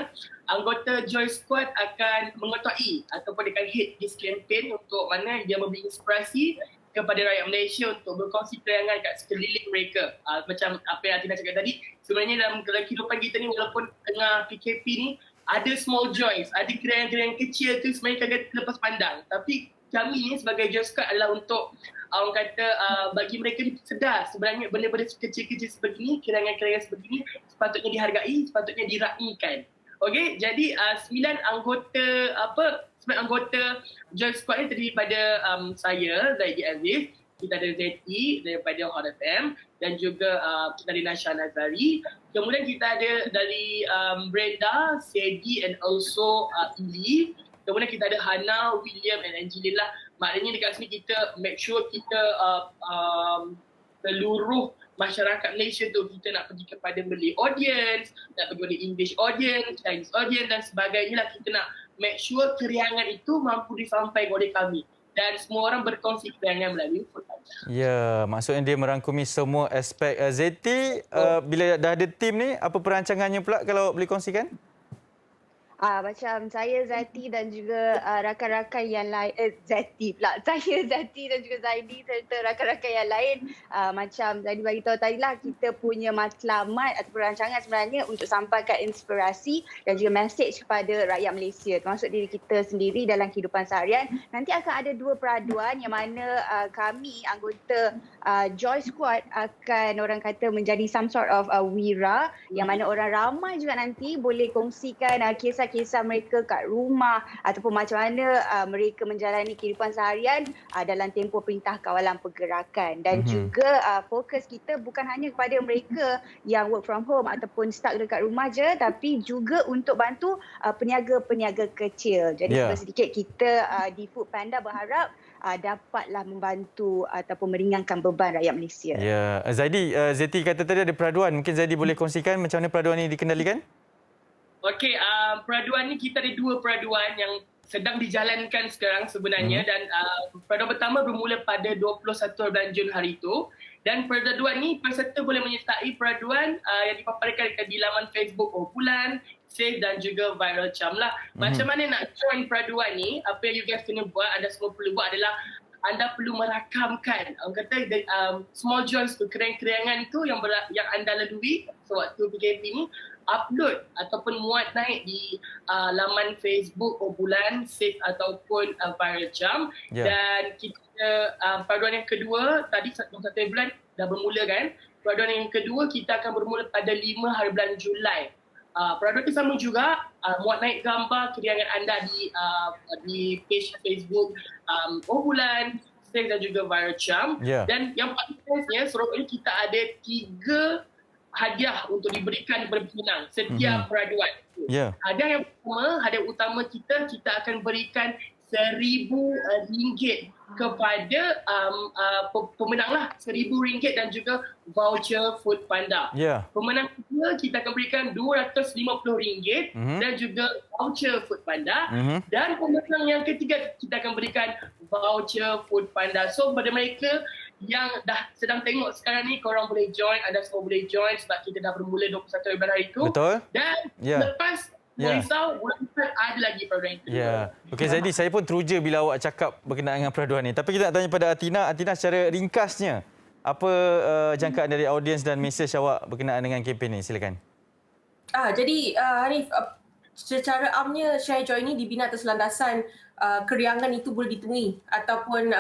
Anggota Joy Squad akan mengetuai ataupun dia akan head this campaign untuk mana dia memberi inspirasi kepada rakyat Malaysia untuk berkongsi keriangan kat sekeliling mereka. Macam apa yang Atina cakap tadi, sebenarnya dalam kehidupan kita ni walaupun tengah PKP ni, ada small joys, ada keriangan-keriangan kecil tu sebenarnya kadang lepas pandang. Tapi kami ni sebagai Joy Squad adalah untuk orang kata bagi mereka sedar sebenarnya benda-benda kecil-kecil sebegini, keriangan-keriangan sebegini sepatutnya dihargai, sepatutnya diraihkan. Okey, jadi 9 anggota Joy Squad ni terdiri daripada saya, Zaidi Aziz, kita ada Zeti daripada Hot FM dan juga kita ada Nasha Nazari. Kemudian kita ada dari Brenda, Sedi and also Ili. Kemudian kita ada Hana, William and Angelina. Maknanya dekat sini kita make sure kita seluruh masyarakat Malaysia tu kita nak pergi kepada Malay audience, nak pergi kepada English audience, Chinese audience dan sebagainya lah. Kita nak make sure keriangan itu mampu disampaikan oleh kami. Dan semua orang berkongsi keriangan melalui Foodpanda. Ya, maksudnya dia merangkumi semua aspek. Zeti, bila dah ada tim ni, apa perancangannya pula kalau boleh kongsikan? Macam saya, Zati dan juga rakan-rakan yang lain, Zati pula. Saya, Zati dan juga Zaidi serta rakan-rakan yang lain. Macam Zaidi bagi tahu tadi lah, kita punya matlamat atau perancangan sebenarnya untuk sampaikan inspirasi dan juga mesej kepada rakyat Malaysia, termasuk diri kita sendiri dalam kehidupan seharian. Nanti akan ada 2 peraduan yang mana kami, anggota Joy Squad akan orang kata menjadi some sort of wira yang mana orang ramai juga nanti boleh kongsikan kisah mereka kat rumah ataupun macam mana mereka menjalani kehidupan seharian dalam tempoh Perintah Kawalan Pergerakan. Dan juga fokus kita bukan hanya kepada mereka yang work from home ataupun stuck dekat rumah je, tapi juga untuk bantu peniaga-peniaga kecil. Jadi sedikit kita di Foodpanda berharap dapatlah membantu ataupun meringankan beban rakyat Malaysia. Ya, Zaidi, Zeti kata tadi ada peraduan. Mungkin Zaidi boleh kongsikan macam mana peraduan ini dikendalikan? Okey, peraduan ni kita ada 2 peraduan yang sedang dijalankan sekarang sebenarnya dan peraduan pertama bermula pada 21 bulan Jun hari itu dan peraduan ni peserta boleh menyertai peraduan yang dipaparkan di laman Facebook Bulan, Save dan juga Viral Charm lah. Macam mana nak join peraduan ni, apa yang you guys kena buat, anda semua perlu buat adalah anda perlu merakamkan small joys tu, keriangan itu yang anda lalui sewaktu PKP ni, upload ataupun muat naik di laman Facebook Bulan, Save ataupun Viral Charm. Dan kita peraduan yang kedua tadi 21 bulan dah bermula kan. Peraduan yang kedua kita akan bermula pada 5 hari bulan Julai. Peraduan itu sama juga, muat naik gambar keriangan anda di page Facebook Bulan, Save dan juga Viral Charm. Dan yang paling bestnya, seronoknya kita ada 3 hadiah untuk diberikan kepada pemenang setiap peraduan. Hadiah utama kita akan berikan RM1,000 kepada pemenang lah, RM1,000 dan juga voucher Foodpanda. Pemenang kedua kita akan berikan RM250 dan juga voucher Foodpanda. Dan pemenang yang ketiga kita akan berikan voucher Foodpanda. So pada mereka yang dah sedang tengok sekarang ni, korang boleh join, anda semua boleh join sebab kita dah bermula 21 Februari hari itu. Betul. Dan lepas risau, bulan depan ada lagi peraduan itu. Ya. Okey Zaidi, saya pun teruja bila awak cakap berkenaan dengan peraduan ni. Tapi kita nak tanya pada Atina. Atina, secara ringkasnya, apa jangkaan dari audiens dan mesej awak berkenaan dengan kempen ni? Silakan. Jadi Hanif, secara amnya Share Joy ni dibina atas landasan keriangan itu boleh ditemui ataupun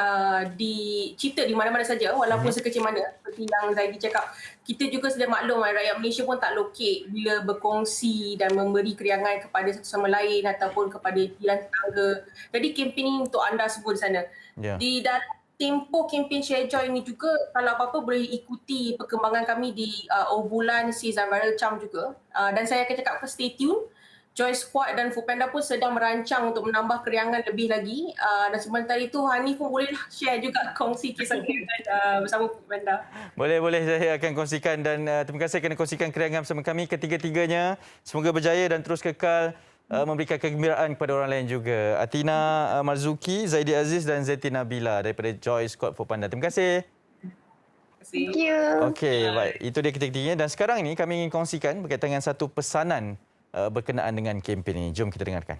dicipta di mana-mana saja walaupun sekecil mana. Seperti yang Zaidi cakap, kita juga sudah maklum rakyat Malaysia pun tak lokek bila berkongsi dan memberi keriangan kepada satu sama lain ataupun kepada jiran tetangga. Jadi kempen ini untuk anda semua di sana. Di dalam tempoh kempen Share Joy ini juga, kalau apa-apa boleh ikuti perkembangan kami di Bulan Season Viral Charm juga. Dan saya akan cakap stay tune. Joy Squad dan Foodpanda pun sedang merancang untuk menambah keriangan lebih lagi. Dan sementara itu, Hanif pun bolehlah share juga, kongsi kisah keriangan bersama Foodpanda. Boleh, saya akan kongsikan dan terima kasih kerana kongsikan keriangan bersama kami ketiga-tiganya. Semoga berjaya dan terus kekal memberikan kegembiraan kepada orang lain juga. Atina Marzuki, Zaidi Aziz dan Zaiti Nabila daripada Joy Squad Foodpanda. Terima kasih. Thank you. Okey, baik. Itu dia ketiga-tiganya. Dan sekarang ini kami ingin kongsikan berkaitan dengan satu pesanan berkenaan dengan kempen ini. Jom kita dengarkan.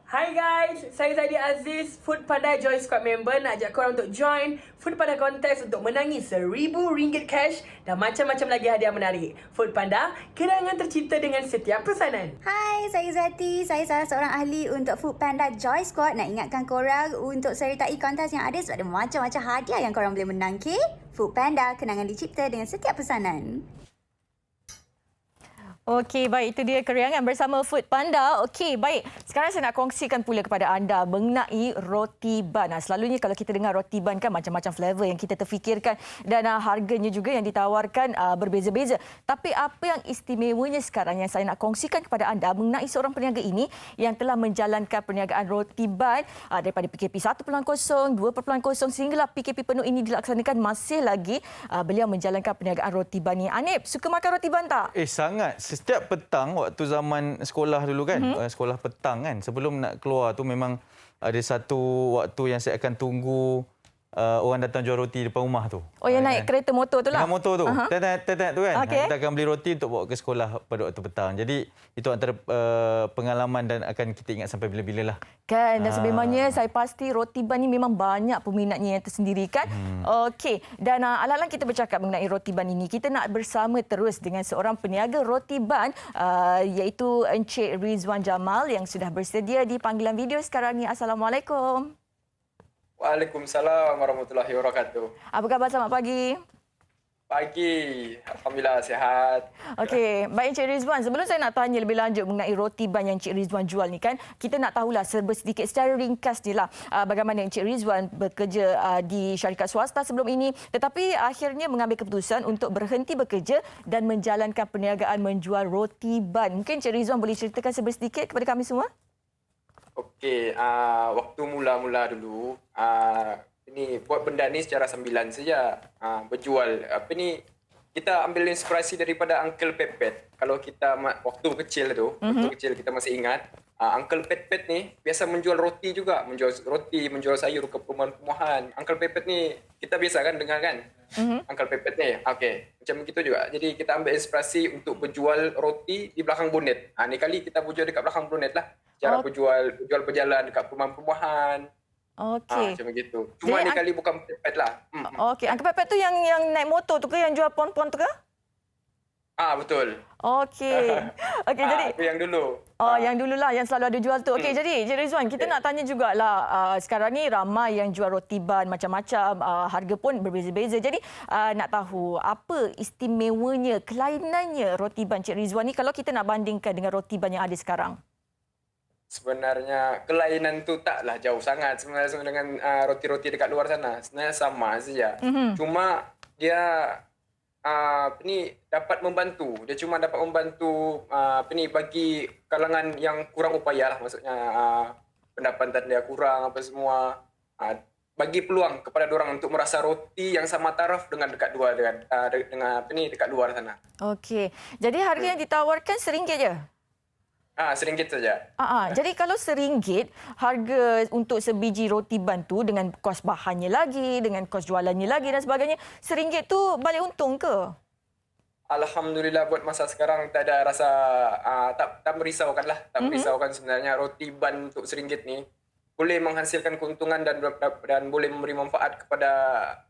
Hai guys, saya Zaidi Aziz, Foodpanda Joy Squad member, nak ajak korang untuk join Foodpanda Contest untuk menangi RM1,000 cash dan macam-macam lagi hadiah menarik. Foodpanda, kenangan tercipta dengan setiap pesanan. Hai, saya Zati. Saya salah seorang ahli untuk Foodpanda Joy Squad. Nak ingatkan korang untuk sertai kontes yang ada sebab ada macam-macam hadiah yang korang boleh menang, okay? Foodpanda, kenangan dicipta dengan setiap pesanan. Okey, baik. Itu dia keriangan bersama Foodpanda. Okey, baik. Sekarang saya nak kongsikan pula kepada anda mengenai roti ban. Selalunya kalau kita dengar roti ban kan macam-macam flavor yang kita terfikirkan dan harganya juga yang ditawarkan berbeza-beza. Tapi apa yang istimewanya sekarang yang saya nak kongsikan kepada anda mengenai seorang peniaga ini yang telah menjalankan perniagaan roti ban daripada PKP 1.0, 2.0 sehinggalah PKP penuh ini dilaksanakan, masih lagi beliau menjalankan perniagaan roti ban ni. Anip, suka makan roti ban tak? Sangat. Setiap petang waktu zaman sekolah dulu kan, sekolah petang kan, sebelum nak keluar tu memang ada satu waktu yang saya akan tunggu orang datang jual roti depan rumah tu. Oh, yang naik kereta motor tu lah? Dengan motor tu. Tet-tet tu kan. Okay. Kita akan beli roti untuk bawa ke sekolah pada waktu petang. Jadi itu antara pengalaman dan akan kita ingat sampai bila-bila lah. Kan, dan sebenarnya saya pasti roti ban ni memang banyak peminatnya yang tersendiri kan. Okey, dan alang-alang kita bercakap mengenai roti ban ini, kita nak bersama terus dengan seorang peniaga roti ban iaitu Encik Rizwan Jamal yang sudah bersedia di panggilan video sekarang ni. Assalamualaikum. Waalaikumsalam warahmatullahi wabarakatuh. Apa khabar, selamat pagi? Pagi. Alhamdulillah sihat. Okey, baik Encik Rizwan. Sebelum saya nak tanya lebih lanjut mengenai roti ban yang Encik Rizwan jual ni kan, kita nak tahulah serba sedikit secara ringkas je lah bagaimana Encik Rizwan bekerja di syarikat swasta sebelum ini tetapi akhirnya mengambil keputusan untuk berhenti bekerja dan menjalankan perniagaan menjual roti ban. Mungkin Encik Rizwan boleh ceritakan serba sedikit kepada kami semua? Okey, waktu mula-mula dulu, ini buat benda ni secara sambilan saja, berjual. Kita ambil inspirasi daripada Uncle Pepet. Kalau kita waktu kecil tu, waktu kecil kita masih ingat, Uncle Pepet ni biasa menjual roti juga, menjual roti, menjual sayur ke perumahan-perumahan. Uncle Pepet ni kita biasa kan dengar kan? Uncle Pepet ni. Okey, macam begitu juga. Jadi kita ambil inspirasi untuk berjual roti di belakang bonet. Ni kali kita berjual dekat belakang bonet lah. Cara berjual berjalan dekat perumahan-perumahan. Okey. Macam begitu. Cuma ni kali bukan Pepet lah. Okey, Uncle Pepet tu yang naik motor tu ke, yang jual pon-pon tu ke? Betul. Okey. Okey, jadi itu yang dulu. Oh, yang dululah yang selalu ada jual tu. Okey, jadi Encik Rizwan, kita nak tanya jugalah sekarang ni ramai yang jual roti ban macam-macam, harga pun berbeza-beza. Jadi nak tahu apa istimewanya, kelainannya roti ban Encik Rizwan ni kalau kita nak bandingkan dengan roti ban yang ada sekarang? Sebenarnya kelainan tu taklah jauh sangat sebenarnya dengan roti-roti dekat luar sana. Sebenarnya sama saja. Cuma dia dapat membantu. Dia cuma dapat membantu bagi kalangan yang kurang upaya lah, maksudnya pendapatan dia kurang apa semua. Bagi peluang kepada orang untuk merasa roti yang sama taraf dengan dekat luar dekat luar sana. Okey. Jadi harga yang ditawarkan RM1 je? RM1 saja. Jadi kalau RM1 harga untuk sebiji roti ban tu dengan kos bahannya lagi, dengan kos jualannya lagi dan sebagainya, RM1 tu balik untung ke? Alhamdulillah buat masa sekarang tak ada rasa tak merisaukan lah. Tak merisaukan sebenarnya. Roti ban untuk RM1 ni boleh menghasilkan keuntungan dan boleh memberi manfaat kepada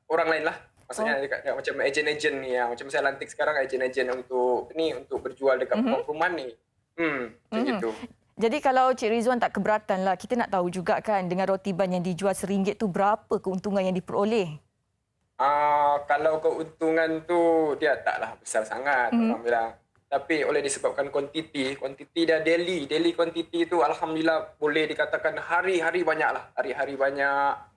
orang lain lah. Maksudnya macam ejen-ejen ni, macam saya lantik sekarang ejen-ejen untuk berjual dekat perumahan ni. Macam gitu. Jadi kalau Cik Rizwan tak keberatan lah, kita nak tahu juga kan dengan roti ban yang dijual RM1 tu berapa keuntungan yang diperoleh? Kalau keuntungan tu dia taklah besar sangat orang bilang. Tapi oleh disebabkan kuantiti dia daily kuantiti tu alhamdulillah boleh dikatakan hari-hari banyak lah. Hari-hari banyak.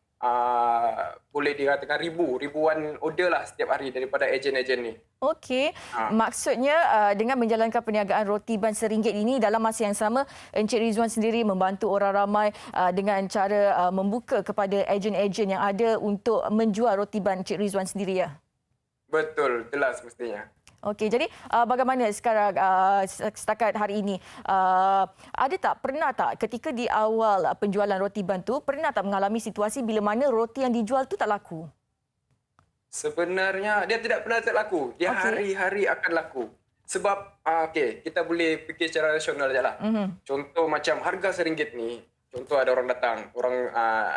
Boleh dikatakan ribuan order lah setiap hari daripada ejen-ejen ni. Okey. Maksudnya dengan menjalankan perniagaan roti ban RM1 ini dalam masa yang sama Encik Rizwan sendiri membantu orang ramai dengan cara membuka kepada ejen-ejen yang ada untuk menjual roti ban Encik Rizwan sendiri ya? Betul, jelas mestinya. Okey, jadi bagaimana sekarang setakat hari ini? Pernah tak ketika di awal penjualan roti ban tu, pernah tak mengalami situasi bila mana roti yang dijual tu tak laku? Sebenarnya dia tidak pernah tak laku. Dia hari-hari akan laku. Sebab kita boleh fikir secara rasional sajalah. Contoh macam harga RM1 ni, contoh ada orang datang,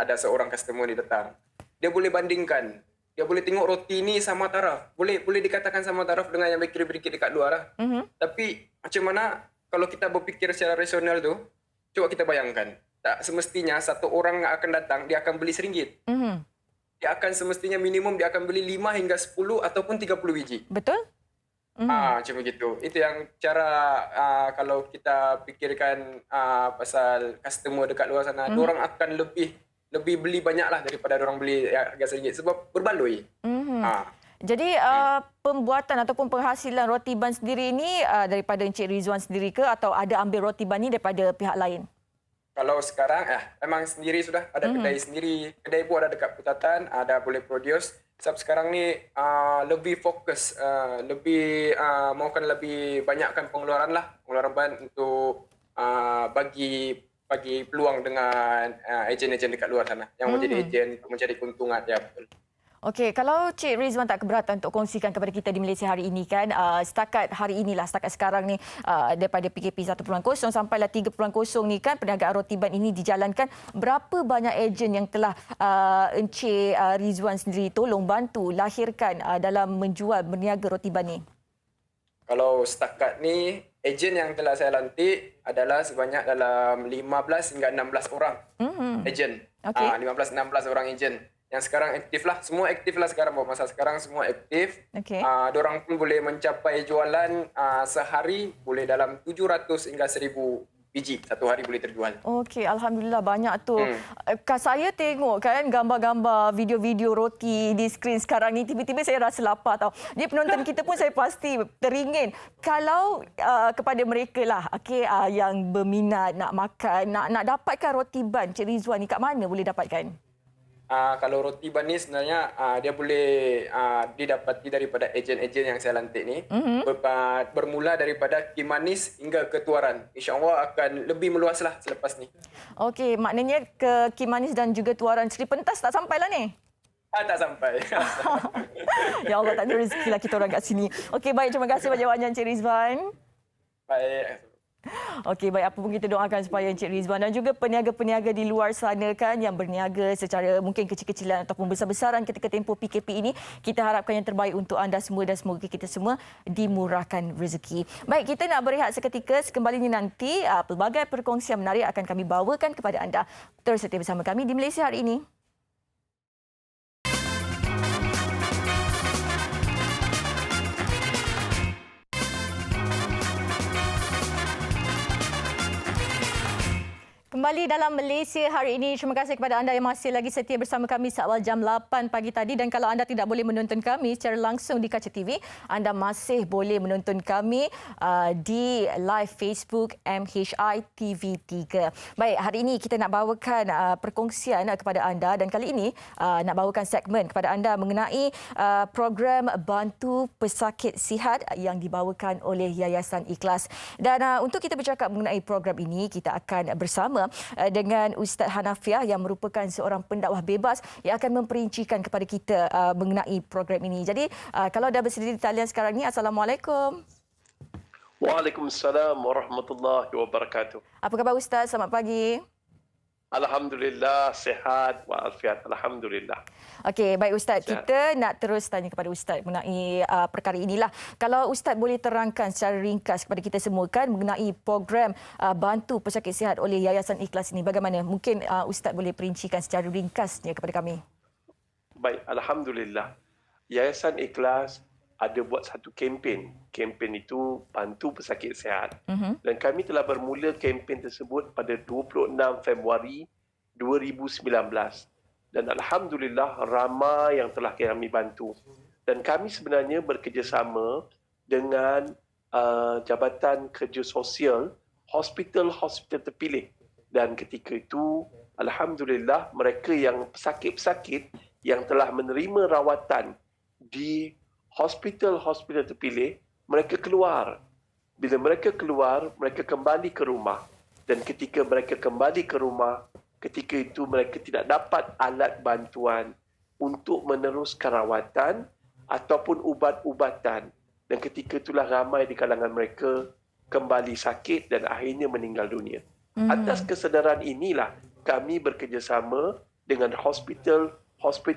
ada seorang customer ni datang. Dia boleh bandingkan. Dia boleh tengok roti ni sama taraf. Boleh dikatakan sama taraf dengan yang bakery-bakery dekat luar lah. Tapi macam mana kalau kita berfikir secara rasional tu, coba kita bayangkan. Tak semestinya satu orang akan datang, dia akan beli RM1. Dia akan semestinya minimum dia akan beli 5 hingga 10 ataupun 30 biji. Betul? Macam begitu. Itu yang cara kalau kita fikirkan pasal customer dekat luar sana, diorang akan lebih beli banyak lah daripada orang beli harga RM1 sebab berbaloi. Jadi pembuatan ataupun penghasilan roti ban sendiri ini daripada Encik Rizwan sendiri ke atau ada ambil roti ban ni daripada pihak lain? Kalau sekarang memang sendiri sudah ada kedai sendiri. Kedai pun ada dekat Putatan, ada boleh produce. Sebab sekarang ni lebih fokus, mahukan lebih banyakkan pengeluaran ban untuk bagi peluang dengan ejen-ejen dekat luar sana yang menjadi ejen untuk mencari keuntungan. Ya, betul. Okey, kalau Cik Rizwan tak keberatan untuk kongsikan kepada kita di Malaysia hari ini kan, setakat sekarang ni daripada PKP 1.0 sampailah 3.0 ni kan perniagaan roti ban ini dijalankan, berapa banyak ejen yang telah Encik Rizwan sendiri tolong bantu lahirkan dalam menjual berniaga roti ban ni? Kalau setakat ni ejen yang telah saya lantik adalah sebanyak dalam 15 hingga 16 orang ejen. 15-16 orang ejen. Yang sekarang aktif lah. Semua aktif lah sekarang. Masa sekarang semua aktif. Diorang pun boleh mencapai jualan sehari boleh dalam 700 hingga 1000 biji. Satu hari boleh terjual. Okey, alhamdulillah banyak tu. Saya tengok kan gambar-gambar, video-video roti di skrin sekarang ni, tiba-tiba saya rasa lapar tau. Jadi penonton kita pun saya pasti teringin. Kalau kepada mereka lah yang berminat nak makan, nak dapatkan roti ban Cik Rizwan ni, kat mana boleh dapatkan? Kalau roti ban ni sebenarnya dia boleh didapati daripada ejen-ejen yang saya lantik ni. Bermula daripada Kimanis hingga ke Tuaran. InsyaAllah akan lebih meluas lah selepas ni. Okey, maknanya ke Kimanis dan juga Tuaran. Seri Pentas tak sampai lah ni? Tak sampai. Ya Allah, tak ada rezeki lah kita orang kat sini. Okey, baik. Terima kasih banyak-banyak Encik Rizwan. Baik. Okey, baik, apa pun kita doakan supaya Encik Rizwan dan juga peniaga-peniaga di luar sana kan yang berniaga secara mungkin kecil-kecilan ataupun besar-besaran ketika tempoh PKP ini, kita harapkan yang terbaik untuk anda semua dan semoga kita semua dimurahkan rezeki. Baik, kita nak berehat seketika. Sekembalinya nanti pelbagai perkongsian menarik akan kami bawakan kepada anda. Terus setia bersama kami di Malaysia Hari Ini. Kembali dalam Malaysia hari ini. Terima kasih kepada anda yang masih lagi setia bersama kami seawal jam 8 pagi tadi. Dan kalau anda tidak boleh menonton kami secara langsung di Kaca TV, anda masih boleh menonton kami di live Facebook MHI TV3. Baik, hari ini kita nak bawakan perkongsian kepada anda dan kali ini nak bawakan segmen kepada anda mengenai program Bantu Pesakit Sihat yang dibawakan oleh Yayasan Ikhlas. Dan untuk kita bercakap mengenai program ini, kita akan bersama dengan Ustaz Hanafiah yang merupakan seorang pendakwah bebas yang akan memperincikan kepada kita mengenai program ini. Jadi kalau dah bersedia di talian sekarang ni, Assalamualaikum. Waalaikumsalam warahmatullahi wabarakatuh. Apa khabar Ustaz? Selamat pagi. Alhamdulillah, sihat walafiat. Alhamdulillah. Okey, baik Ustaz. Sihat. Kita nak terus tanya kepada Ustaz mengenai perkara inilah. Kalau Ustaz boleh terangkan secara ringkas kepada kita semua kan mengenai program Bantu Pesakit Sihat oleh Yayasan Ikhlas ini. Bagaimana? Mungkin Ustaz boleh perincikan secara ringkasnya kepada kami. Baik, Alhamdulillah. Yayasan Ikhlas ada buat satu kempen. Kempen itu Bantu Pesakit Sihat. Dan kami telah bermula kempen tersebut pada 26 Februari 2019. Dan Alhamdulillah ramai yang telah kami bantu. Dan kami sebenarnya bekerjasama dengan Jabatan Kerja Sosial hospital-hospital terpilih. Dan ketika itu Alhamdulillah mereka yang pesakit-pesakit yang telah menerima rawatan di hospital-hospital terpilih, mereka keluar. Bila mereka keluar, mereka kembali ke rumah. Dan ketika mereka kembali ke rumah, ketika itu mereka tidak dapat alat bantuan untuk meneruskan rawatan ataupun ubat-ubatan. Dan ketika itulah ramai di kalangan mereka kembali sakit dan akhirnya meninggal dunia. Atas kesedaran inilah kami bekerjasama dengan hospital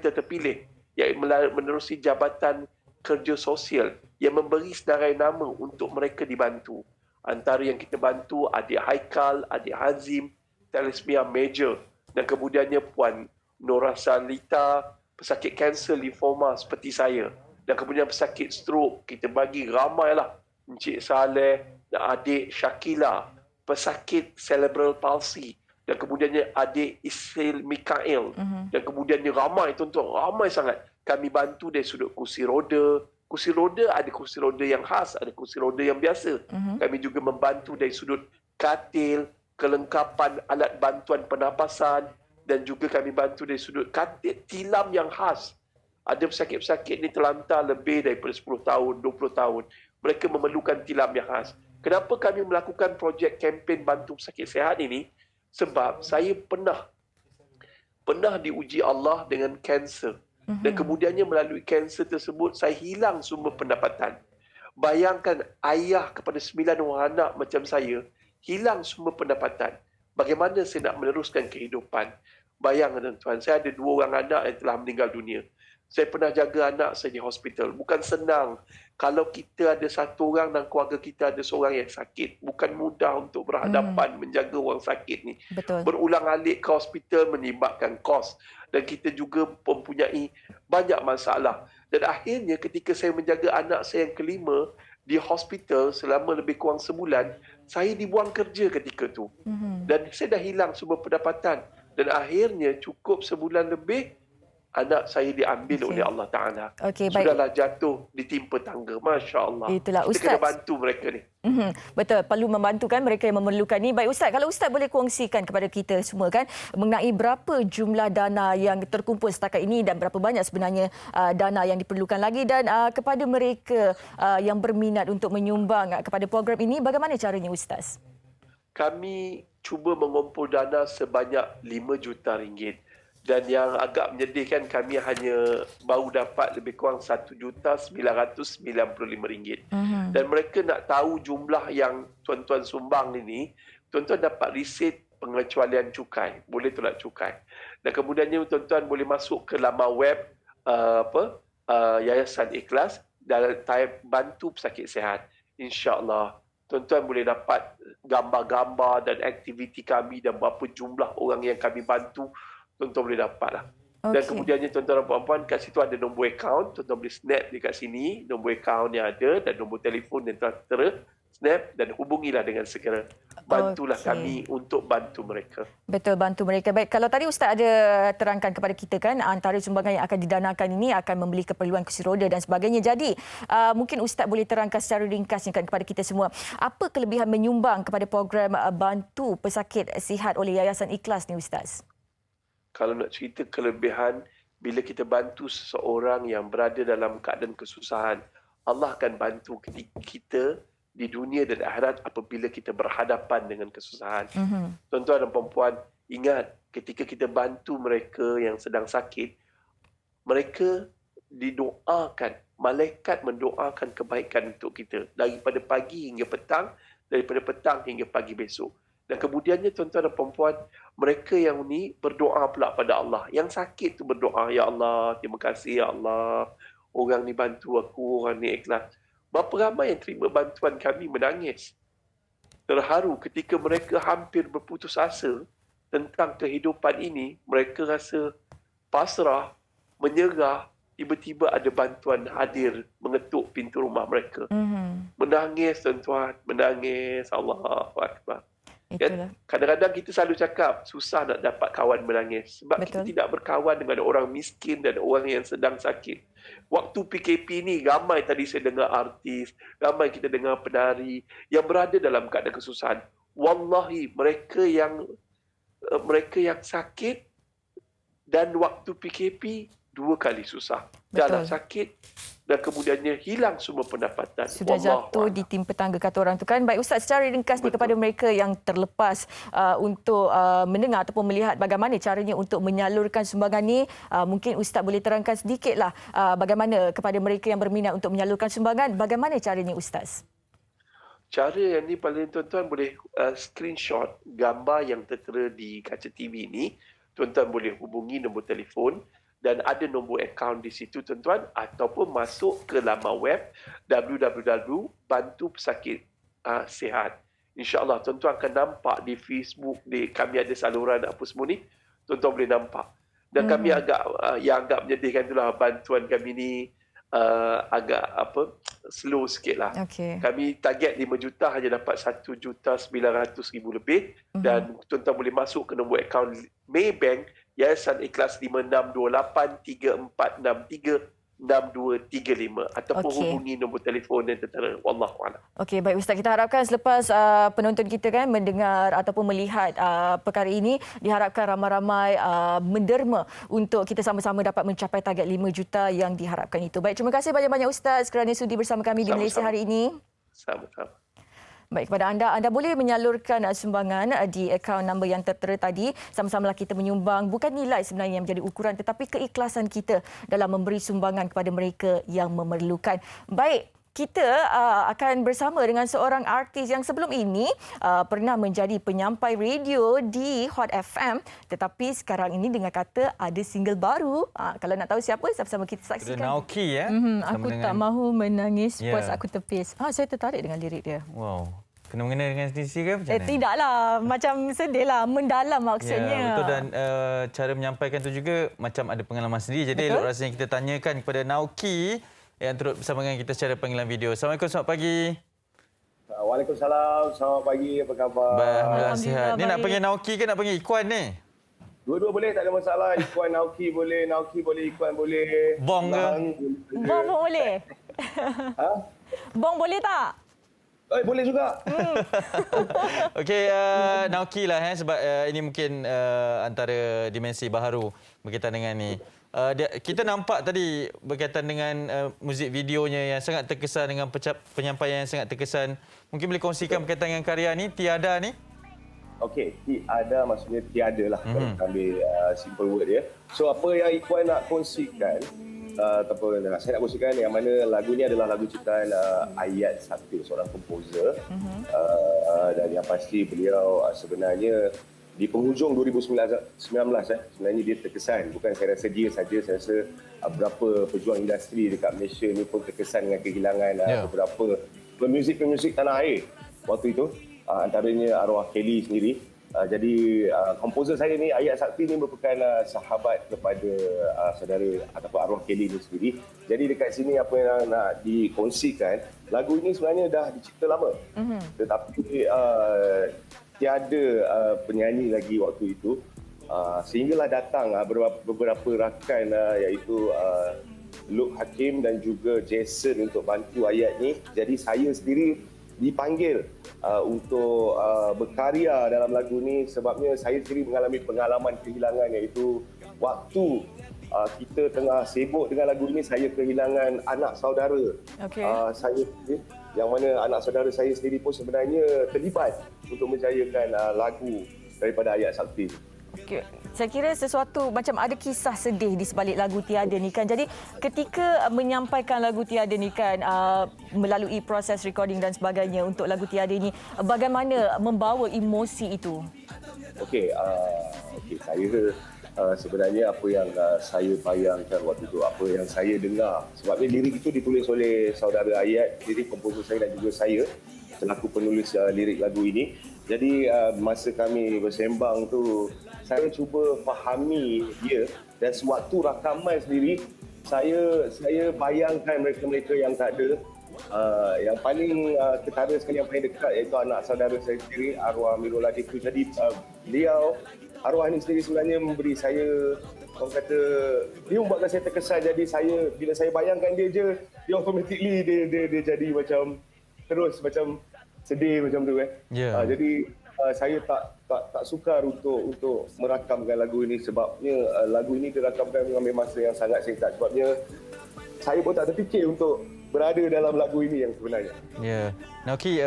terpilih yang menerusi Jabatan Kerja Sosial yang memberi senarai nama untuk mereka dibantu. Antara yang kita bantu adik Haikal, adik Hazim, thalassemia major dan kemudiannya Puan Nora Salita, pesakit kanser limfoma seperti saya. Dan kemudian pesakit stroke, kita bagi ramailah. Encik Saleh dan adik Syakila, pesakit cerebral palsy. Dan kemudiannya adik Isil Mikael. Dan kemudiannya ramai tuan-tuan, ramai sangat. Kami bantu dari sudut kursi roda. Kursi roda ada kursi roda yang khas, ada kursi roda yang biasa. Kami juga membantu dari sudut katil, kelengkapan alat bantuan pernafasan dan juga kami bantu dari sudut katil tilam yang khas. Ada pesakit-pesakit ni terlantar lebih daripada 10 tahun, 20 tahun. Mereka memerlukan tilam yang khas. Kenapa kami melakukan projek kempen Bantu Pesakit Sihat ini? Sebab saya pernah diuji Allah dengan kanser. Dan kemudiannya melalui kanser tersebut, saya hilang sumber pendapatan. Bayangkan ayah kepada 9 orang anak macam saya, hilang sumber pendapatan. Bagaimana saya nak meneruskan kehidupan? Bayangkan tuan, saya ada 2 orang anak yang telah meninggal dunia. Saya pernah jaga anak saya di hospital. Bukan senang. Kalau kita ada 1 orang dan keluarga kita ada seorang yang sakit, bukan mudah untuk berhadapan menjaga orang sakit ni. Betul. Berulang-alik ke hospital menyebabkan kos. Dan kita juga mempunyai banyak masalah. Dan akhirnya ketika saya menjaga anak saya yang kelima di hospital selama lebih kurang sebulan, saya dibuang kerja ketika itu. Dan saya dah hilang sumber pendapatan. Dan akhirnya cukup sebulan lebih, anak saya diambil oleh Allah Ta'ala. Sudahlah jatuh, ditimpa tangga. Masya Allah. Itulah, kita Ustaz. kena bantu mereka ni. Betul, perlu membantu kan mereka yang memerlukan ni. Baik Ustaz, kalau Ustaz boleh kongsikan kepada kita semua kan mengenai berapa jumlah dana yang terkumpul setakat ini dan berapa banyak sebenarnya dana yang diperlukan lagi dan kepada mereka yang berminat untuk menyumbang kepada program ini, bagaimana caranya Ustaz? Kami cuba mengumpul dana sebanyak 5 juta ringgit. Dan yang agak menyedihkan, kami hanya baru dapat lebih kurang RM1,995. Dan mereka nak tahu jumlah yang tuan-tuan sumbang ini, tuan-tuan dapat resit pengecualian cukai. Boleh tolak cukai. Dan kemudiannya tuan-tuan boleh masuk ke laman web Yayasan Ikhlas dan type Bantu Pesakit Sihat. InsyaAllah tuan-tuan boleh dapat gambar-gambar dan aktiviti kami dan berapa jumlah orang yang kami bantu. Tuan-tuan boleh dapat lah. Dan kemudiannya tuan-tuan dan puan-puan, kat situ ada nombor akaun. Tuan-tuan boleh snap dekat sini, nombor akaun yang ada dan nombor telefon yang telah tertera. Snap dan hubungilah dengan segera. Bantulah kami untuk bantu mereka. Betul, bantu mereka. Baik, kalau tadi Ustaz ada terangkan kepada kita kan, antara sumbangan yang akan didanakan ini akan membeli keperluan kursi roda dan sebagainya. Jadi, mungkin Ustaz boleh terangkan secara ringkasnya kan kepada kita semua, apa kelebihan menyumbang kepada program bantu pesakit sihat oleh Yayasan Ikhlas ni Ustaz? Kalau nak cerita kelebihan, bila kita bantu seseorang yang berada dalam keadaan kesusahan, Allah akan bantu kita di dunia dan akhirat apabila kita berhadapan dengan kesusahan. Tuan-tuan dan puan-puan, ingat ketika kita bantu mereka yang sedang sakit, mereka didoakan, malaikat mendoakan kebaikan untuk kita daripada pagi hingga petang, daripada petang hingga pagi besok. Dan kemudiannya tuan-tuan dan puan-puan, mereka yang ni berdoa pula pada Allah. Yang sakit tu berdoa, ya Allah, terima kasih ya Allah, orang ni bantu aku, orang ni ikhlas. Berapa ramai yang terima bantuan kami menangis. Terharu ketika mereka hampir berputus asa tentang kehidupan ini. Mereka rasa pasrah, menyerah. Tiba-tiba ada bantuan hadir mengetuk pintu rumah mereka. Menangis tuan-tuan, menangis. Allahu Akbar. Ya, kadang-kadang kita selalu cakap susah nak dapat kawan menangis sebab kita tidak berkawan dengan orang miskin dan orang yang sedang sakit. Waktu PKP ni ramai tadi saya dengar artis, ramai kita dengar penari yang berada dalam keadaan kesusahan. Wallahi mereka yang sakit dan waktu PKP 2 kali susah. Dalam sakit dan kemudiannya hilang semua pendapatan. Sudah jatuh di timpa tangga kata orang tu kan. Baik Ustaz, secara ringkas ni kepada mereka yang terlepas untuk mendengar ataupun melihat bagaimana caranya untuk menyalurkan sumbangan ni, mungkin Ustaz boleh terangkan sedikitlah bagaimana kepada mereka yang berminat untuk menyalurkan sumbangan, bagaimana caranya Ustaz? Cara yang ni paling tuan-tuan boleh screenshot gambar yang tertera di kaca TV ni. Tuan-tuan boleh hubungi nombor telefon dan ada nombor akaun di situ tuan-tuan, ataupun masuk ke laman web www.bantupesakit.sihat. InsyaAllah tuan-tuan akan nampak di Facebook, kami ada saluran apa semua ni, tuan-tuan boleh nampak. Dan kami yang agak menyedihkan itulah bantuan kami ni agak slow sikit lah. Kami target 5 juta hanya dapat 1,900,000 lebih. Dan tuan-tuan boleh masuk ke nombor akaun Maybank Yayasan Ikhlas 5628636235 ataupun hubungi nombor telefon yang tertera. Wallahualam. Okey, baik Ustaz, kita harapkan selepas penonton kita kan mendengar ataupun melihat perkara ini, diharapkan ramai-ramai menderma untuk kita sama-sama dapat mencapai target 5 juta yang diharapkan itu. Baik, terima kasih banyak-banyak Ustaz kerana sudi bersama kami di Malaysia hari ini. Sama-sama. Baik, kepada anda boleh menyalurkan sumbangan di akaun nombor yang tertera tadi. Sama-samalah kita menyumbang, bukan nilai sebenarnya yang menjadi ukuran tetapi keikhlasan kita dalam memberi sumbangan kepada mereka yang memerlukan. Baik, kita akan bersama dengan seorang artis yang sebelum ini pernah menjadi penyampai radio di Hot FM, tetapi sekarang ini dengar kata ada single baru. Kalau nak tahu siapa, sama-sama kita saksikan. Naoki ya. Aku tak mahu menangis, puas aku tepis. Saya tertarik dengan lirik dia. Wow. Kena mengena dengan sendiri ke macam mana? Tidaklah, macam sedih lah, mendalam maksudnya. Ya, betul, dan cara menyampaikan tu juga macam ada pengalaman sendiri. Jadi elok rasanya kita tanyakan kepada Naoki yang turut bersama dengan kita secara panggilan video. Assalamualaikum, selamat pagi. Waalaikumsalam, selamat pagi, apa khabar? Alhamdulillah sihat. Ni nak panggil Naoki ke nak panggil Ikhwan ni? Dua-dua boleh, tak ada masalah. Ikhwan, Naoki boleh, Ikhwan boleh. Bong ke? Bong pun boleh. Bong boleh tak? Boleh juga. Okey, Naoki lah sebab ini mungkin antara dimensi baharu berkaitan dengan ni. Kita nampak tadi berkaitan dengan muzik videonya yang sangat terkesan, dengan penyampaian yang sangat terkesan. Mungkin boleh kongsikan berkaitan dengan karya ni, Tiada ni? Okey, tiada maksudnya tiada lah. Kalau ambil simple word dia. So apa yang Ikhwan nak kongsikan, saya nak kongsikan yang mana lagu ni adalah lagu ciptaan Ayat Sakti, seorang komposer. Dan yang pasti beliau sebenarnya di penghujung 2019 sebenarnya dia terkesan. Bukan saya rasa dia saja, saya rasa beberapa pejuang industri dekat Malaysia ni pun terkesan dengan kehilangan beberapa pemuzik tanah air waktu itu. Antaranya arwah Kelly sendiri. Jadi komposer saya ni, Ayat Sakti ni merupakan sahabat kepada saudara ataupun arwah Kelly ni sendiri. Jadi dekat sini apa yang nak dikongsikan, lagu ini sebenarnya dah dicipta lama. Tetapi tiada penyanyi lagi waktu itu. Sehinggalah datang beberapa rakan iaitu Luke Hakim dan juga Jason untuk bantu Ayat ni. Jadi saya sendiri dipanggil untuk berkarya dalam lagu ni sebabnya saya sendiri mengalami pengalaman kehilangan, iaitu waktu kita tengah sibuk dengan lagu ni, saya kehilangan anak saudara. Saya yang mana anak saudara saya sendiri pun sebenarnya terlibat untuk menjayakan lagu daripada Ayat Sakti. Okey, saya kira sesuatu macam ada kisah sedih di sebalik lagu Tiada ni kan. Jadi ketika menyampaikan lagu Tiada ni kan, melalui proses recording dan sebagainya untuk lagu Tiada ni, bagaimana membawa emosi itu? Okey, saya sebenarnya apa yang saya bayangkan waktu itu, apa yang saya dengar, sebabnya lirik itu ditulis oleh saudara Ayat, lirik komposer saya dan juga saya selaku penulis lirik lagu ini. Jadi masa kami bersembang tu, saya cuba fahami dia, dan sewaktu rakaman sendiri saya bayangkan mereka-mereka yang tak ada, yang paling ketara sekali, yang paling dekat, iaitu anak saudara saya sendiri, arwah Amirul Latif. Jadi beliau, arwah ni sendiri sebenarnya memberi saya, orang kata, dia membuatkan saya terkesan. Jadi saya, bila saya bayangkan dia je, dia automatically dia jadi macam terus macam sedih macam tu Jadi saya tak sukar untuk merakamkan lagu ini, sebabnya lagu ini dirakamkan mengambil masa yang sangat singkat, sebabnya saya pun tak terfikir untuk berada dalam lagu ini yang sebenarnya. Ya. Noki,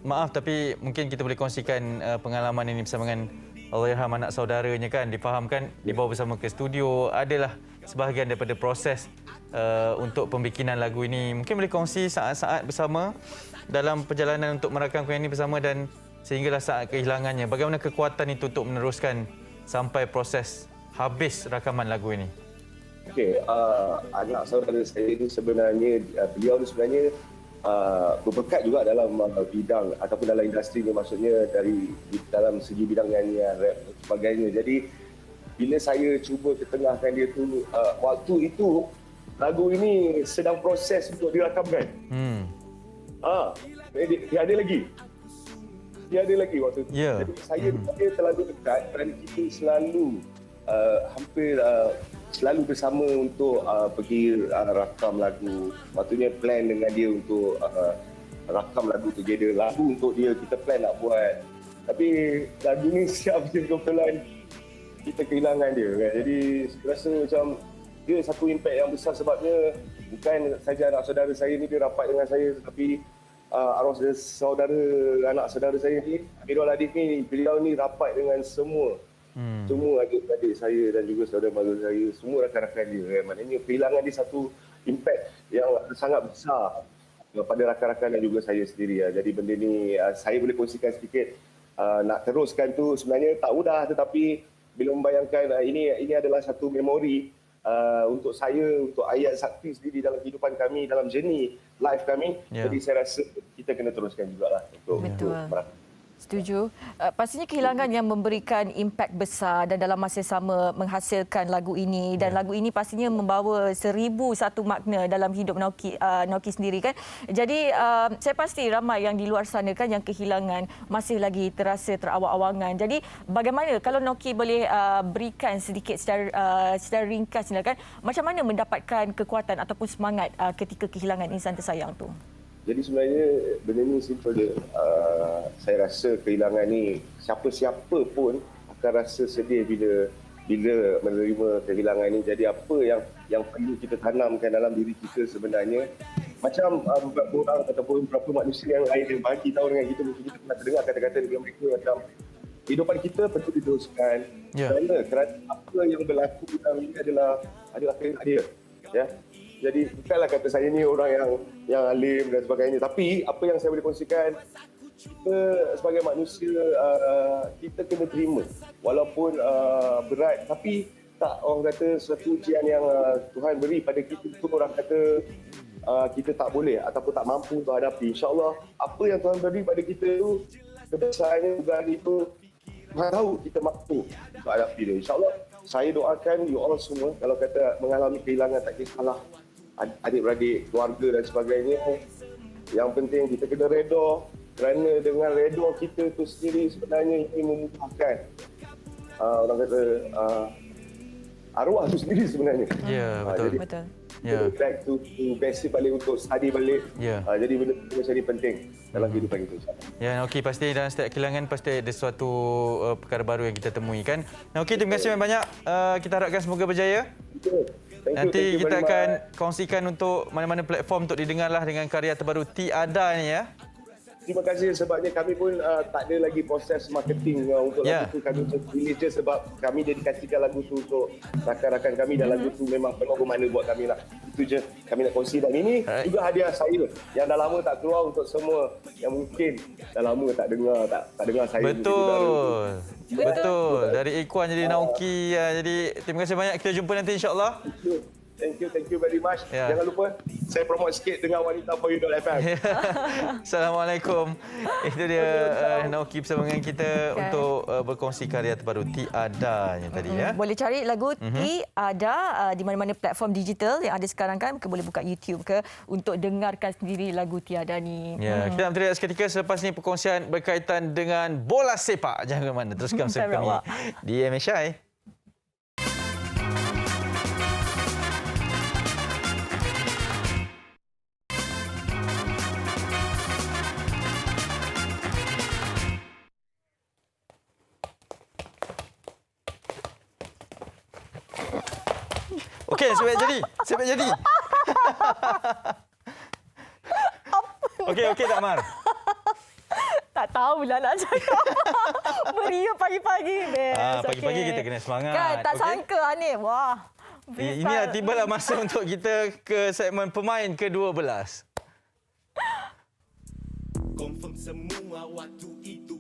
maaf tapi mungkin kita boleh kongsikan pengalaman ini bersama dengan Allahyarham anak saudaranya kan, difahamkan dibawa bersama ke studio, adalah sebahagian daripada proses untuk pembikinan lagu ini. Mungkin boleh kongsi saat-saat bersama dalam perjalanan untuk merakamkan ini bersama dan sehinggalah saat kehilangannya. Bagaimana kekuatan itu untuk meneruskan sampai proses habis rakaman lagu ini? Okey, anak saudara saya ini sebenarnya, beliau ni sebenarnya berbekat juga dalam bidang ataupun dalam industri ni, maksudnya dari dalam segi bidang nyanyian, rap dan sebagainya. Jadi bila saya cuba ketengahkan dia tu, waktu itu lagu ini sedang proses untuk dirakamkan. Dia ada lagi waktu itu. Jadi saya terlalu dekat kerana kita selalu hampir selalu bersama untuk pergi rakam lagu. Maksudnya plan dengan dia untuk rakam lagu together. Lagu untuk dia kita plan nak buat. Tapi lagu ni siap je kebetulan kita kehilangan dia kan. Jadi saya rasa macam dia satu impak yang besar, sebabnya bukan saja anak saudara saya ni dia rapat dengan saya, tetapi arwah saudara, anak saudara saya ni, Amirul Latif ni, beliau ni rapat dengan semua adik-adik saya dan juga saudara mara saya, semua rakan-rakan dia kan. Maknanya kehilangan dia satu impak yang sangat besar pada rakan-rakan dan juga saya sendiri. Jadi benda ni saya boleh kongsikan sedikit. Nak teruskan tu sebenarnya tak mudah, tetapi bila membayangkan ini adalah satu memori untuk saya, untuk Ayat Sakti sendiri dalam kehidupan kami, dalam journey life kami. Jadi saya rasa kita kena teruskan jugalah untuk merakamkan. Setuju. Pastinya kehilangan yang memberikan impak besar dan dalam masa sama menghasilkan lagu ini, dan lagu ini pastinya membawa 1001 makna dalam hidup Noki sendiri kan. Jadi saya pasti ramai yang di luar sana kan yang kehilangan masih lagi terasa terawang-awangan. Jadi bagaimana kalau Noki boleh berikan sedikit secara ringkas kan, macam mana mendapatkan kekuatan ataupun semangat ketika kehilangan insan tersayang tu? Jadi sebenarnya benda ni simple je. Saya rasa kehilangan ni, siapa-siapa pun akan rasa sedih bila menerima kehilangan ni. Jadi apa yang perlu kita tanamkan dalam diri kita sebenarnya, macam beberapa orang ataupun beberapa manusia yang lain yang bagi tahu dengan kita, mungkin kita pernah terdengar kata-kata dengan mereka macam kehidupan kita perlu diteruskan. Kerana apa yang berlaku dalam ini adalah kehendak dia. Jadi bukanlah kata saya ni orang yang alim dan sebagainya, tapi apa yang saya boleh kongsikan, kita sebagai manusia kita kena terima walaupun berat, tapi tak orang kata suatu ujian yang Tuhan beri pada kita tu orang kata kita tak boleh ataupun tak mampu untuk hadapi. InsyaAllah apa yang Tuhan beri pada kita tu, kebesarannya juga itu tahu kita mampu untuk hadapi dia. InsyaAllah, saya doakan you all semua kalau kata mengalami kehilangan tak kisahlah. Adik-beradik, keluarga dan sebagainya. Yang penting kita kena reda kerana dengan reda kita tu sendiri sebenarnya ini memudahkan orang kata arwah tu sendiri sebenarnya. Ya, betul. Jadi, Betul. back to basic balik untuk study balik. Jadi benda macam ni penting dalam kehidupan kita. Ya, okey, pasti dalam setiap kehilangan pasti ada sesuatu perkara baru yang kita temui kan. Okey, terima kasih banyak. Kita harapkan semoga berjaya. Nanti kita akan kongsikan untuk mana-mana platform untuk didengarlah dengan karya terbaru Tiada ni ya. Terima kasih sebabnya kami pun tak ada lagi proses marketing untuk lagu tu. Kami pilih je sebab kami dedikasikan lagu tu untuk rakan-rakan kami dan lagu tu memang penuh bermakna buat kami lah. Itu je kami nak kongsi dan ini juga hadiah saya yang dah lama tak keluar untuk semua yang mungkin dah lama tak dengar saya. Betul. Betul. Dari Ikhwan jadi Naoki. Jadi terima kasih banyak. Kita jumpa nanti insya-Allah. Thank you very much. Jangan lupa saya promote sikit dengan wanitaforyou.fm. Assalamualaikum. Itu dia Naoki bersama dengan kita untuk berkongsi karya terbaru Tiadanya tadi ya. Boleh cari lagu Tiada di mana-mana platform digital yang ada sekarang kan. Boleh buka YouTube ke untuk dengarkan sendiri lagu Tiada ni. Ya, kita nak berhenti seketika selepas ni perkongsian berkaitan dengan bola sepak. Jangan ke mana, teruskan bersama kami di MSI. Okey, sebab jadi. Okey, tak Mar. Tak tahulah nak cakap apa. Meriah pagi-pagi. Pagi-pagi kita kena semangat. Kan, tak sangka Hanif. Wah. Ini tibalah masa untuk kita ke segmen pemain ke-12. Confirm semua waktu itu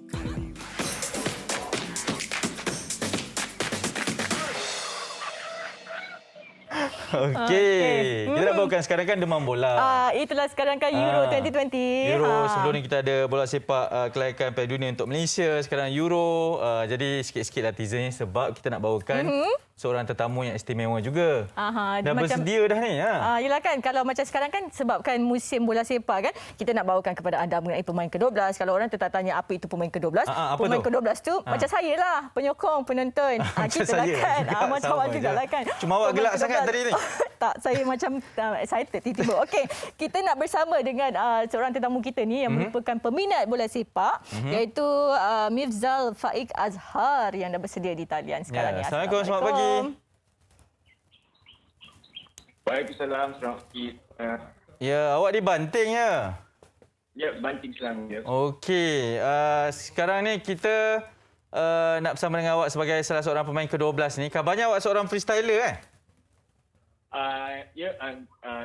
Okey. Kita nak bawakan sekarang kan demam bola. Itulah sekarang kan Euro 2020. Euro sebelum ni kita ada bola sepak kelayakan Piala Dunia untuk Malaysia. Sekarang Euro. Jadi sikit-sikitlah teasernya sebab kita nak bawakan seorang tetamu yang istimewa juga. Dah bersedia dah ni. Yelah kan, kalau macam sekarang kan sebabkan musim bola sepak kan, kita nak bawakan kepada anda mengenai pemain ke-12. Kalau orang tertanya apa itu pemain ke-12, pemain ke-12 tu macam saya lah, penyokong, penonton. Kita lah kan. Macam awak juga lah kan. Cuma awak gelak sangat tadi ni. Tak, saya macam excited tiba-tiba. Okey, kita nak bersama dengan seorang tetamu kita ni yang merupakan peminat bola sepak, iaitu Mifzal Faik Azhar yang dah bersedia di talian sekarang ni. Assalamualaikum, selamat pagi. Waalaikumsalam, selamat pagi. Ya, awak di Banting ya? Ya, Banting Selangor. Okey, sekarang ni kita nak bersama dengan awak sebagai salah seorang pemain ke-12 ni. Kabarnya awak seorang freestyler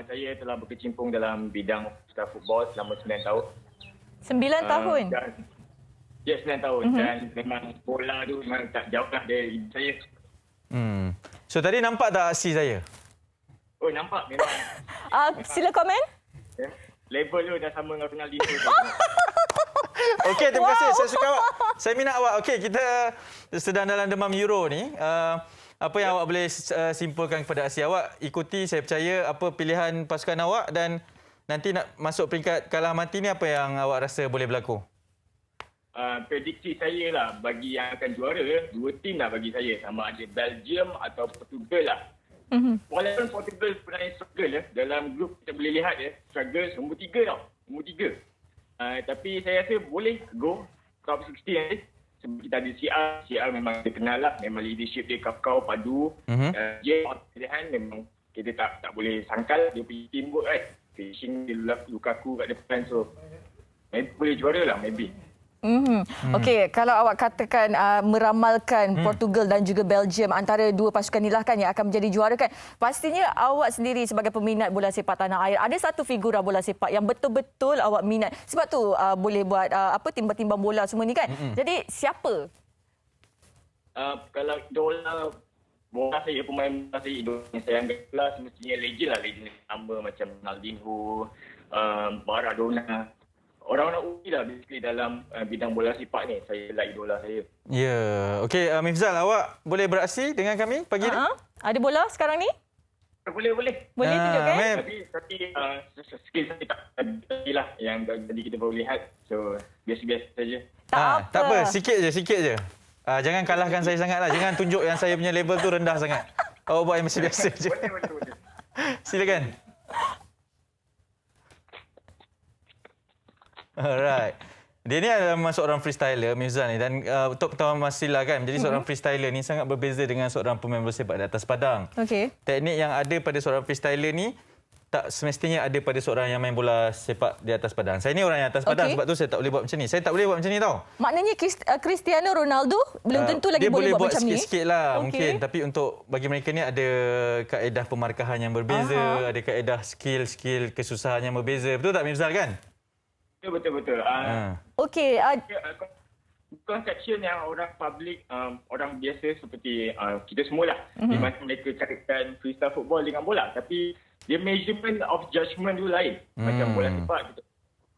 Saya telah berkecimpung dalam bidang freestyle football selama 9 tahun. 9 tahun? Ya, 9 tahun. Dan memang bola tu memang tak jauhlah dari saya. So tadi nampak tak aksi saya? Oh, nampak memang. Sila komen. Level tu dah sama dengan Ronaldinho. Okey, terima kasih. Saya suka awak. Saya minat awak. Okey, kita sedang dalam demam Euro ni. Apa yang awak boleh simpulkan kepada aksi awak? Ikuti, saya percaya apa pilihan pasukan awak dan nanti nak masuk peringkat kalah mati ni apa yang awak rasa boleh berlaku? Prediksi saya lah bagi yang akan juara, dua tim lah bagi saya. Sama ada Belgium atau Portugal lah. Walaupun Portugal sebenarnya struggle dalam grup kita boleh lihat struggle nombor 3 tau. Nombor 3. Tapi saya rasa boleh go top 16 sebab kita ada CR memang dikenal lah, memang leadership dia kau padu. Dia pilihan memang kita tak boleh sangkal dia punya teamwork kan. Finishing dia Lukaku kat depan, so maybe boleh juara lah maybe. Okey, kalau awak katakan meramalkan Portugal dan juga Belgium antara dua pasukan inilah kan yang akan menjadi juara kan. Pastinya awak sendiri sebagai peminat bola sepak tanah air ada satu figura bola sepak yang betul-betul awak minat. Sebab tu boleh buat timbang-timbang bola semua ni kan. Jadi siapa? Kalau bola saya, pemain bola saya idola yang saya anggap lah semestinya legend lah, legend lama macam Ronaldinho, Maradona. orang-orang UI lah basically dalam bidang bola sepak ni. Saya lah idola saya. Ya. Okey, Mifzal, awak boleh beraksi dengan kami pagi ni? Ada bola sekarang ni? Boleh. Boleh tunjukkan? Tapi skill saya tak ada lah yang tadi kita baru lihat. So, biasa-biasa saja. Tak apa, sikit je. Jangan kalahkan saya sangatlah. Jangan tunjuk yang saya punya level tu rendah sangat. Awak buat yang biasa-biasa je. Boleh. Silakan. Alright. Dia ni adalah seorang freestyler, Mifzal ni. Dan untuk pertama Masila kan, menjadi seorang freestyler ni sangat berbeza dengan seorang pemain bola sepak di atas padang. Okey. Teknik yang ada pada seorang freestyler ni tak semestinya ada pada seorang yang main bola sepak di atas padang. Saya ni orang yang atas padang, sebab tu saya tak boleh buat macam ni. Saya tak boleh buat macam ni tau. Maknanya Cristiano Ronaldo belum tentu lagi dia boleh buat macam ni. Dia boleh buat sikit-sikit lah mungkin. Tapi untuk bagi mereka ni ada kaedah pemarkahan yang berbeza, ada kaedah skill kesusahan yang berbeza. Betul tak Mifzal kan? Betul. Okey. Bukan section yang orang public, orang biasa seperti kita semualah. Di mana mereka carikan freestyle football dengan bola. Tapi dia measurement of judgement tu lain. Macam bola sepak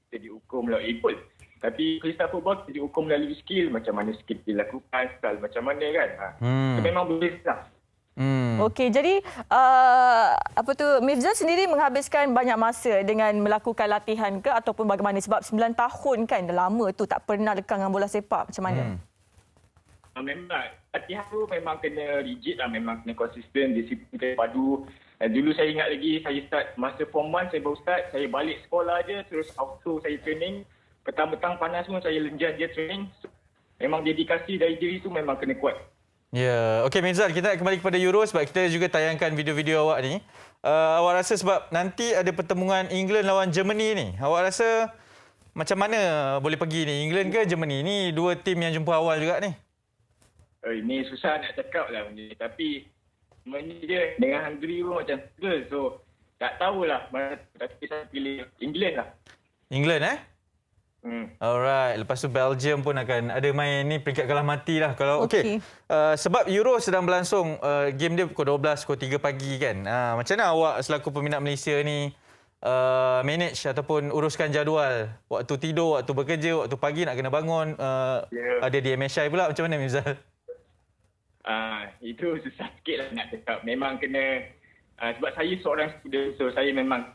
kita diukur melalui gol. Tapi freestyle football kita diukur melalui skill. Macam mana skill dilakukan, style macam mana kan. Itu memang berbeza. Okey, jadi Mifzal sendiri menghabiskan banyak masa dengan melakukan latihan ke ataupun bagaimana? Sebab 9 tahun kan, dah lama tu tak pernah lekang dengan bola sepak. Macam mana? Memang latihan tu memang kena rigid lah, memang kena konsisten, disiplin, kena padu. Dulu saya ingat lagi, saya start masa form 1 saya baru start, saya balik sekolah je, terus auto saya training. Petang-petang panas pun saya lenjan je training. Memang dedikasi dari diri tu memang kena kuat. Ya, okey Mifzal, kita nak kembali kepada Euro sebab kita juga tayangkan video-video awak ni. Awak rasa sebab nanti ada pertemuan England lawan Germany ni, awak rasa macam mana boleh pergi ni? England ke Germany? Ni dua tim yang jumpa awal juga ni. Ini susah nak cakap lah benda ni. Tapi sebenarnya dia dengan Hungary pun macam struggle. So tak tahulah. Tapi saya pilih England lah. England Alright. Lepas tu Belgium pun akan ada main ni peringkat kalah mati lah. Kalau okey. Sebab Euro sedang berlangsung, game dia pukul 12, pukul 3 pagi kan. Macam mana awak selaku peminat Malaysia ni manage ataupun uruskan jadual? Waktu tidur, waktu bekerja, waktu pagi nak kena bangun. Ada di MSI pula. Macam mana Mifzal? Itu susah sikit lah nak cakap. Memang kena, sebab saya seorang student, so saya memang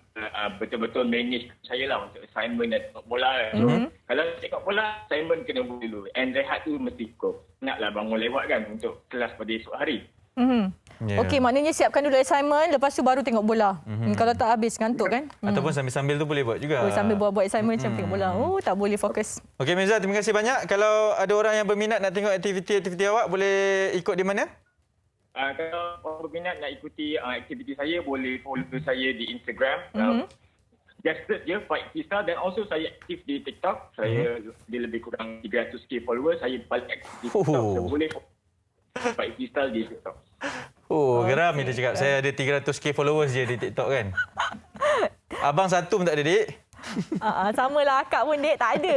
betul-betul manage saya lah untuk assignment dan tengok bola. So, kalau tengok bola, assignment kena buat dulu. And rehat tu mesti cukup. Naklah bangun lewat kan untuk kelas pada esok hari. Okey, maknanya siapkan dulu assignment, lepas tu baru tengok bola. Kalau tak habis ngantuk kan? Ataupun sambil-sambil tu boleh buat juga. Sambil buat assignment macam tengok bola. Tak boleh fokus. Okey Mifzal, terima kasih banyak. Kalau ada orang yang berminat nak tengok aktiviti-aktiviti awak, boleh ikut di mana? Kalau orang berminat nak ikuti aktiviti saya, boleh follow saya di Instagram. Just search je Fight Freestyle, dan also saya aktif di TikTok. Saya dia lebih kurang 300k followers. Saya paling aktif di TikTok. So boleh Fight Freestyle di TikTok. Geram dia cakap. Saya ada 300k followers je di TikTok kan. Abang satu pun tak ada, Dik. Samalah akak pun, Dek. Tak ada.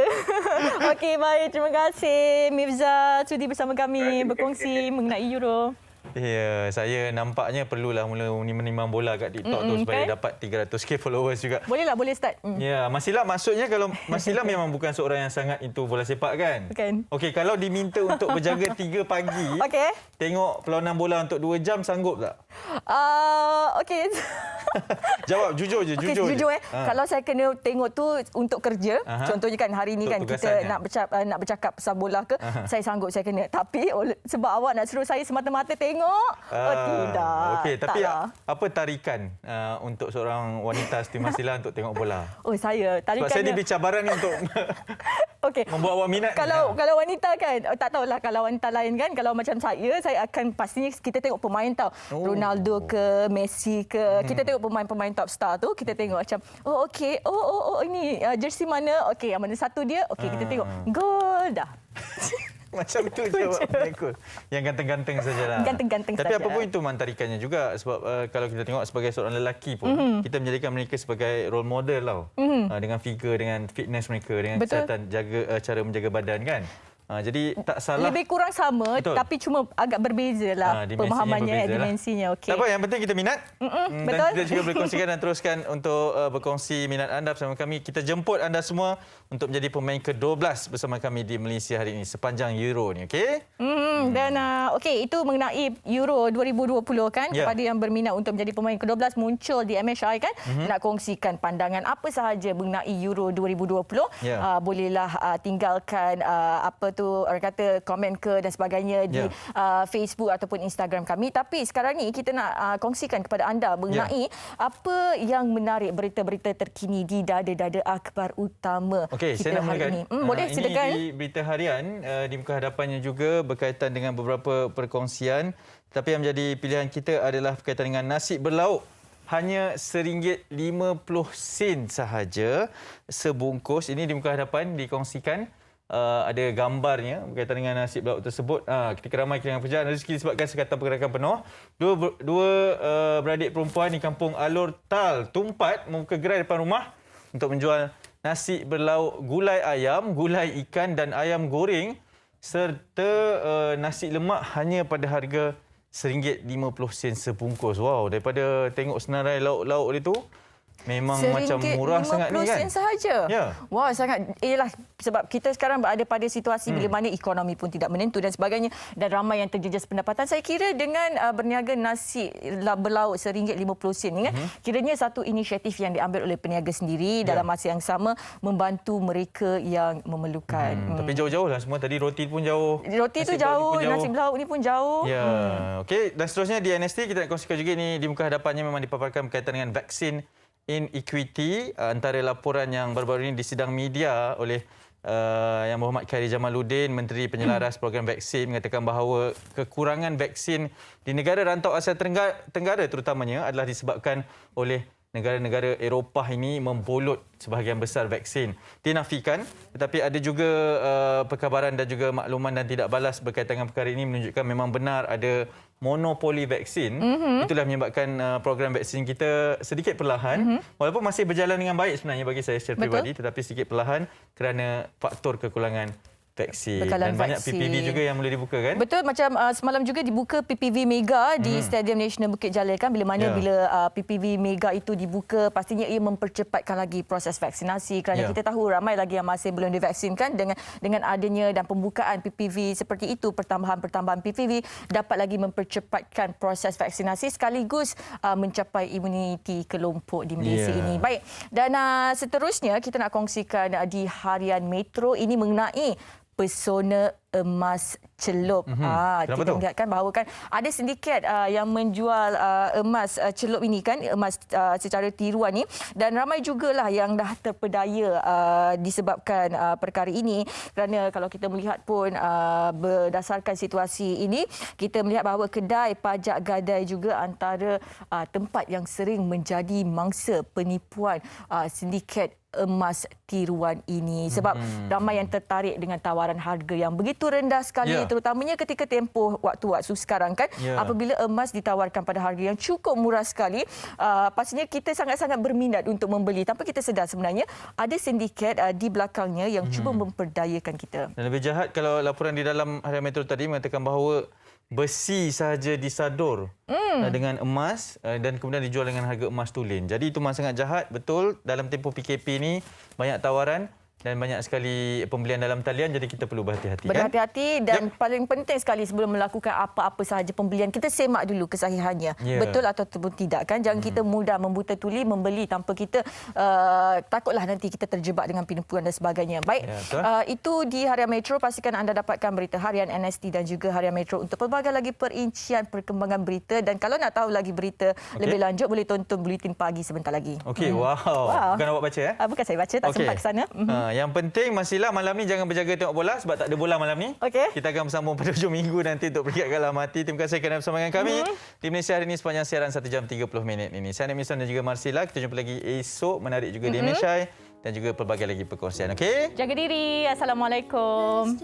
Okey, baik. Terima kasih Mifzal sudi bersama kami berkongsi mengenai Euro. Ya, saya nampaknya perlulah mula menimbang bola kat TikTok tu supaya dapat 300k followers juga. Boleh start. Ya, Masila maksudnya kalau Masila memang bukan seorang yang sangat into bola sepak kan? Bukan. Okey, kalau diminta untuk berjaga 3 pagi, tengok perlawanan bola untuk 2 jam, sanggup tak? Okey. Jawab jujur je, jujur. Kalau saya kena tengok tu untuk kerja, contohnya kan hari ni kan kita nak bercakap pasal bola ke, saya sanggup, saya kena. Tapi sebab awak nak suruh saya semata-mata tengok, tidak. Okey, tapi apa tarikan untuk seorang wanita seperti Masila untuk tengok bola? Saya tarikan. Sebab saya diberi cabaran ni untuk membuat awak minat. Kalau wanita kan, tak tahulah kalau wanita lain kan, kalau macam saya akan pastinya kita tengok pemain tau. Ronaldo ke, Messi ke. Kita tengok pemain-pemain top star tu, kita tengok macam ini jersey mana? Okey, yang mana satu dia? Okey, kita tengok gol dah. Macam tu jawabnya kot. Yang ganteng-ganteng sajalah. Ganteng-ganteng saja. Tapi apa pun itu mentarikannya juga. Sebab kalau kita tengok sebagai seorang lelaki pun, kita menjadikan mereka sebagai role model tau. Dengan figure, dengan fitness mereka, dengan kesihatan, cara menjaga badan kan. Jadi tak salah. Lebih kurang sama, Betul. tapi cuma agak berbeza lah pemahamannya, dimensinya. Okay. Tak apa, yang penting kita minat. Betul. Dan kita juga boleh kongsikan dan teruskan untuk berkongsi minat anda bersama kami. Kita jemput anda semua untuk menjadi pemain ke-12 bersama kami di Malaysia hari ini sepanjang Euro ni, okey? Dan okey, itu mengenai Euro 2020 kan. Kepada yang berminat untuk menjadi pemain ke-12 muncul di MHI kan, nak kongsikan pandangan apa sahaja mengenai Euro 2020. Bolehlah tinggalkan orang kata komen ke dan sebagainya di Facebook ataupun Instagram kami. Tapi sekarang ni kita nak kongsikan kepada anda mengenai apa yang menarik berita-berita terkini di dada-dada akhbar utama Okey, kita saya nak hari mulakan. ini. Boleh, silakan. Ini di berita harian di muka hadapannya juga berkaitan dengan beberapa perkongsian. Tapi yang menjadi pilihan kita adalah berkaitan dengan nasi berlauk. Hanya RM1.50 sahaja sebungkus. Ini di muka hadapan dikongsikan. Ada gambarnya berkaitan dengan nasi berlauk tersebut. Ketika ramai kehilangan pekerjaan rezeki disebabkan sekatan pergerakan penuh, dua beradik perempuan di kampung Alor Tal Tumpat membuka gerai depan rumah untuk menjual nasi berlauk gulai ayam, gulai ikan dan ayam goreng serta nasi lemak hanya pada harga RM1.50 sebungkus. Wow, daripada tengok senarai lauk-lauk dia tu, memang macam murah sangat ni kan? RM1.50 sahaja. Wah, sangat. Ialah sebab kita sekarang berada pada situasi bila mana ekonomi pun tidak menentu dan sebagainya dan ramai yang terjejas pendapatan. Saya kira dengan berniaga nasi berlauk RM1.50 ni kan, kiranya satu inisiatif yang diambil oleh peniaga sendiri dalam masa yang sama membantu mereka yang memerlukan. Tapi jauh-jauh lah semua. Tadi roti pun jauh. Roti tu jauh, nasi berlauk ni pun jauh. Okey, dan seterusnya di NST kita nak kongsikan juga ni di muka hadapannya memang dipaparkan berkaitan dengan vaksin inequity. Antara laporan yang baru-baru ini di sidang media oleh Yang Berhormat Khairi Jamaluddin, Menteri Penyelaras Program Vaksin, mengatakan bahawa kekurangan vaksin di negara rantau Asia Tenggara terutamanya adalah disebabkan oleh negara-negara Eropah ini membolot sebahagian besar vaksin. Dinafikan, tetapi ada juga perkabaran dan juga makluman dan tidak balas berkaitan dengan perkara ini menunjukkan memang benar ada monopoli vaksin. Itulah menyebabkan program vaksin kita sedikit perlahan, walaupun masih berjalan dengan baik sebenarnya bagi saya secara peribadi, tetapi sedikit perlahan kerana faktor kekurangan vaksin. Dan banyak PPV juga yang boleh dibuka kan? Betul, macam semalam juga dibuka PPV Mega di Stadium Nasional Bukit Jalil kan. Bila PPV Mega itu dibuka, pastinya ia mempercepatkan lagi proses vaksinasi kerana kita tahu ramai lagi yang masih belum divaksinkan. Dengan adanya dan pembukaan PPV seperti itu, pertambahan PPV dapat lagi mempercepatkan proses vaksinasi sekaligus mencapai imuniti kelompok di Malaysia ini. Baik, dan seterusnya kita nak kongsikan di Harian Metro ini mengenai pesona emas celup. Kita melihatkan bahawa kan ada sindiket yang menjual emas celup ini kan, emas secara tiruan ni, dan ramai jugalah yang dah terpedaya disebabkan perkara ini. Kerana kalau kita melihat pun berdasarkan situasi ini, kita melihat bahawa kedai pajak gadai juga antara tempat yang sering menjadi mangsa penipuan sindiket emas tiruan ini, sebab ramai yang tertarik dengan tawaran harga yang begitu rendah sekali, terutamanya ketika tempoh waktu-waktu sekarang kan, apabila emas ditawarkan pada harga yang cukup murah sekali, pastinya kita sangat-sangat berminat untuk membeli tanpa kita sedar sebenarnya ada sindiket di belakangnya yang cuba memperdayakan kita. Dan lebih jahat kalau laporan di dalam Harian Metro tadi mengatakan bahawa besi sahaja disadur dengan emas dan kemudian dijual dengan harga emas tulen. Jadi itu memang sangat jahat. Betul, dalam tempoh PKP ni banyak tawaran dan banyak sekali pembelian dalam talian, jadi kita perlu berhati-hati. Berhati-hati dan paling penting sekali sebelum melakukan apa-apa sahaja pembelian, kita semak dulu kesahihannya. Betul ataupun tidak kan. Jangan kita mudah membuta tuli membeli tanpa kita takutlah nanti kita terjebak dengan penipuan dan sebagainya. Baik, itu di Harian Metro. Pastikan anda dapatkan berita harian NST dan juga Harian Metro untuk pelbagai lagi perincian perkembangan berita. Dan kalau nak tahu lagi berita lebih lanjut, boleh tonton Buletin Pagi sebentar lagi. Okey, wow. Bukan awak baca ya? Bukan saya baca, tak sempat ke sana. Yang penting masihlah malam ni jangan berjaga tengok bola sebab tak ada bola malam ni. Kita akan bersambung pada hujung minggu nanti untuk peringkat kalah mati. Terima kasih kerana bersama dengan kami di Malaysia hari ini sepanjang siaran 1 jam 30 minit ini. Saya Nimison dan juga Marsila. Kita jumpa lagi esok menarik juga di MHI dan juga pelbagai lagi perkongsian. Okey? Jaga diri. Assalamualaikum.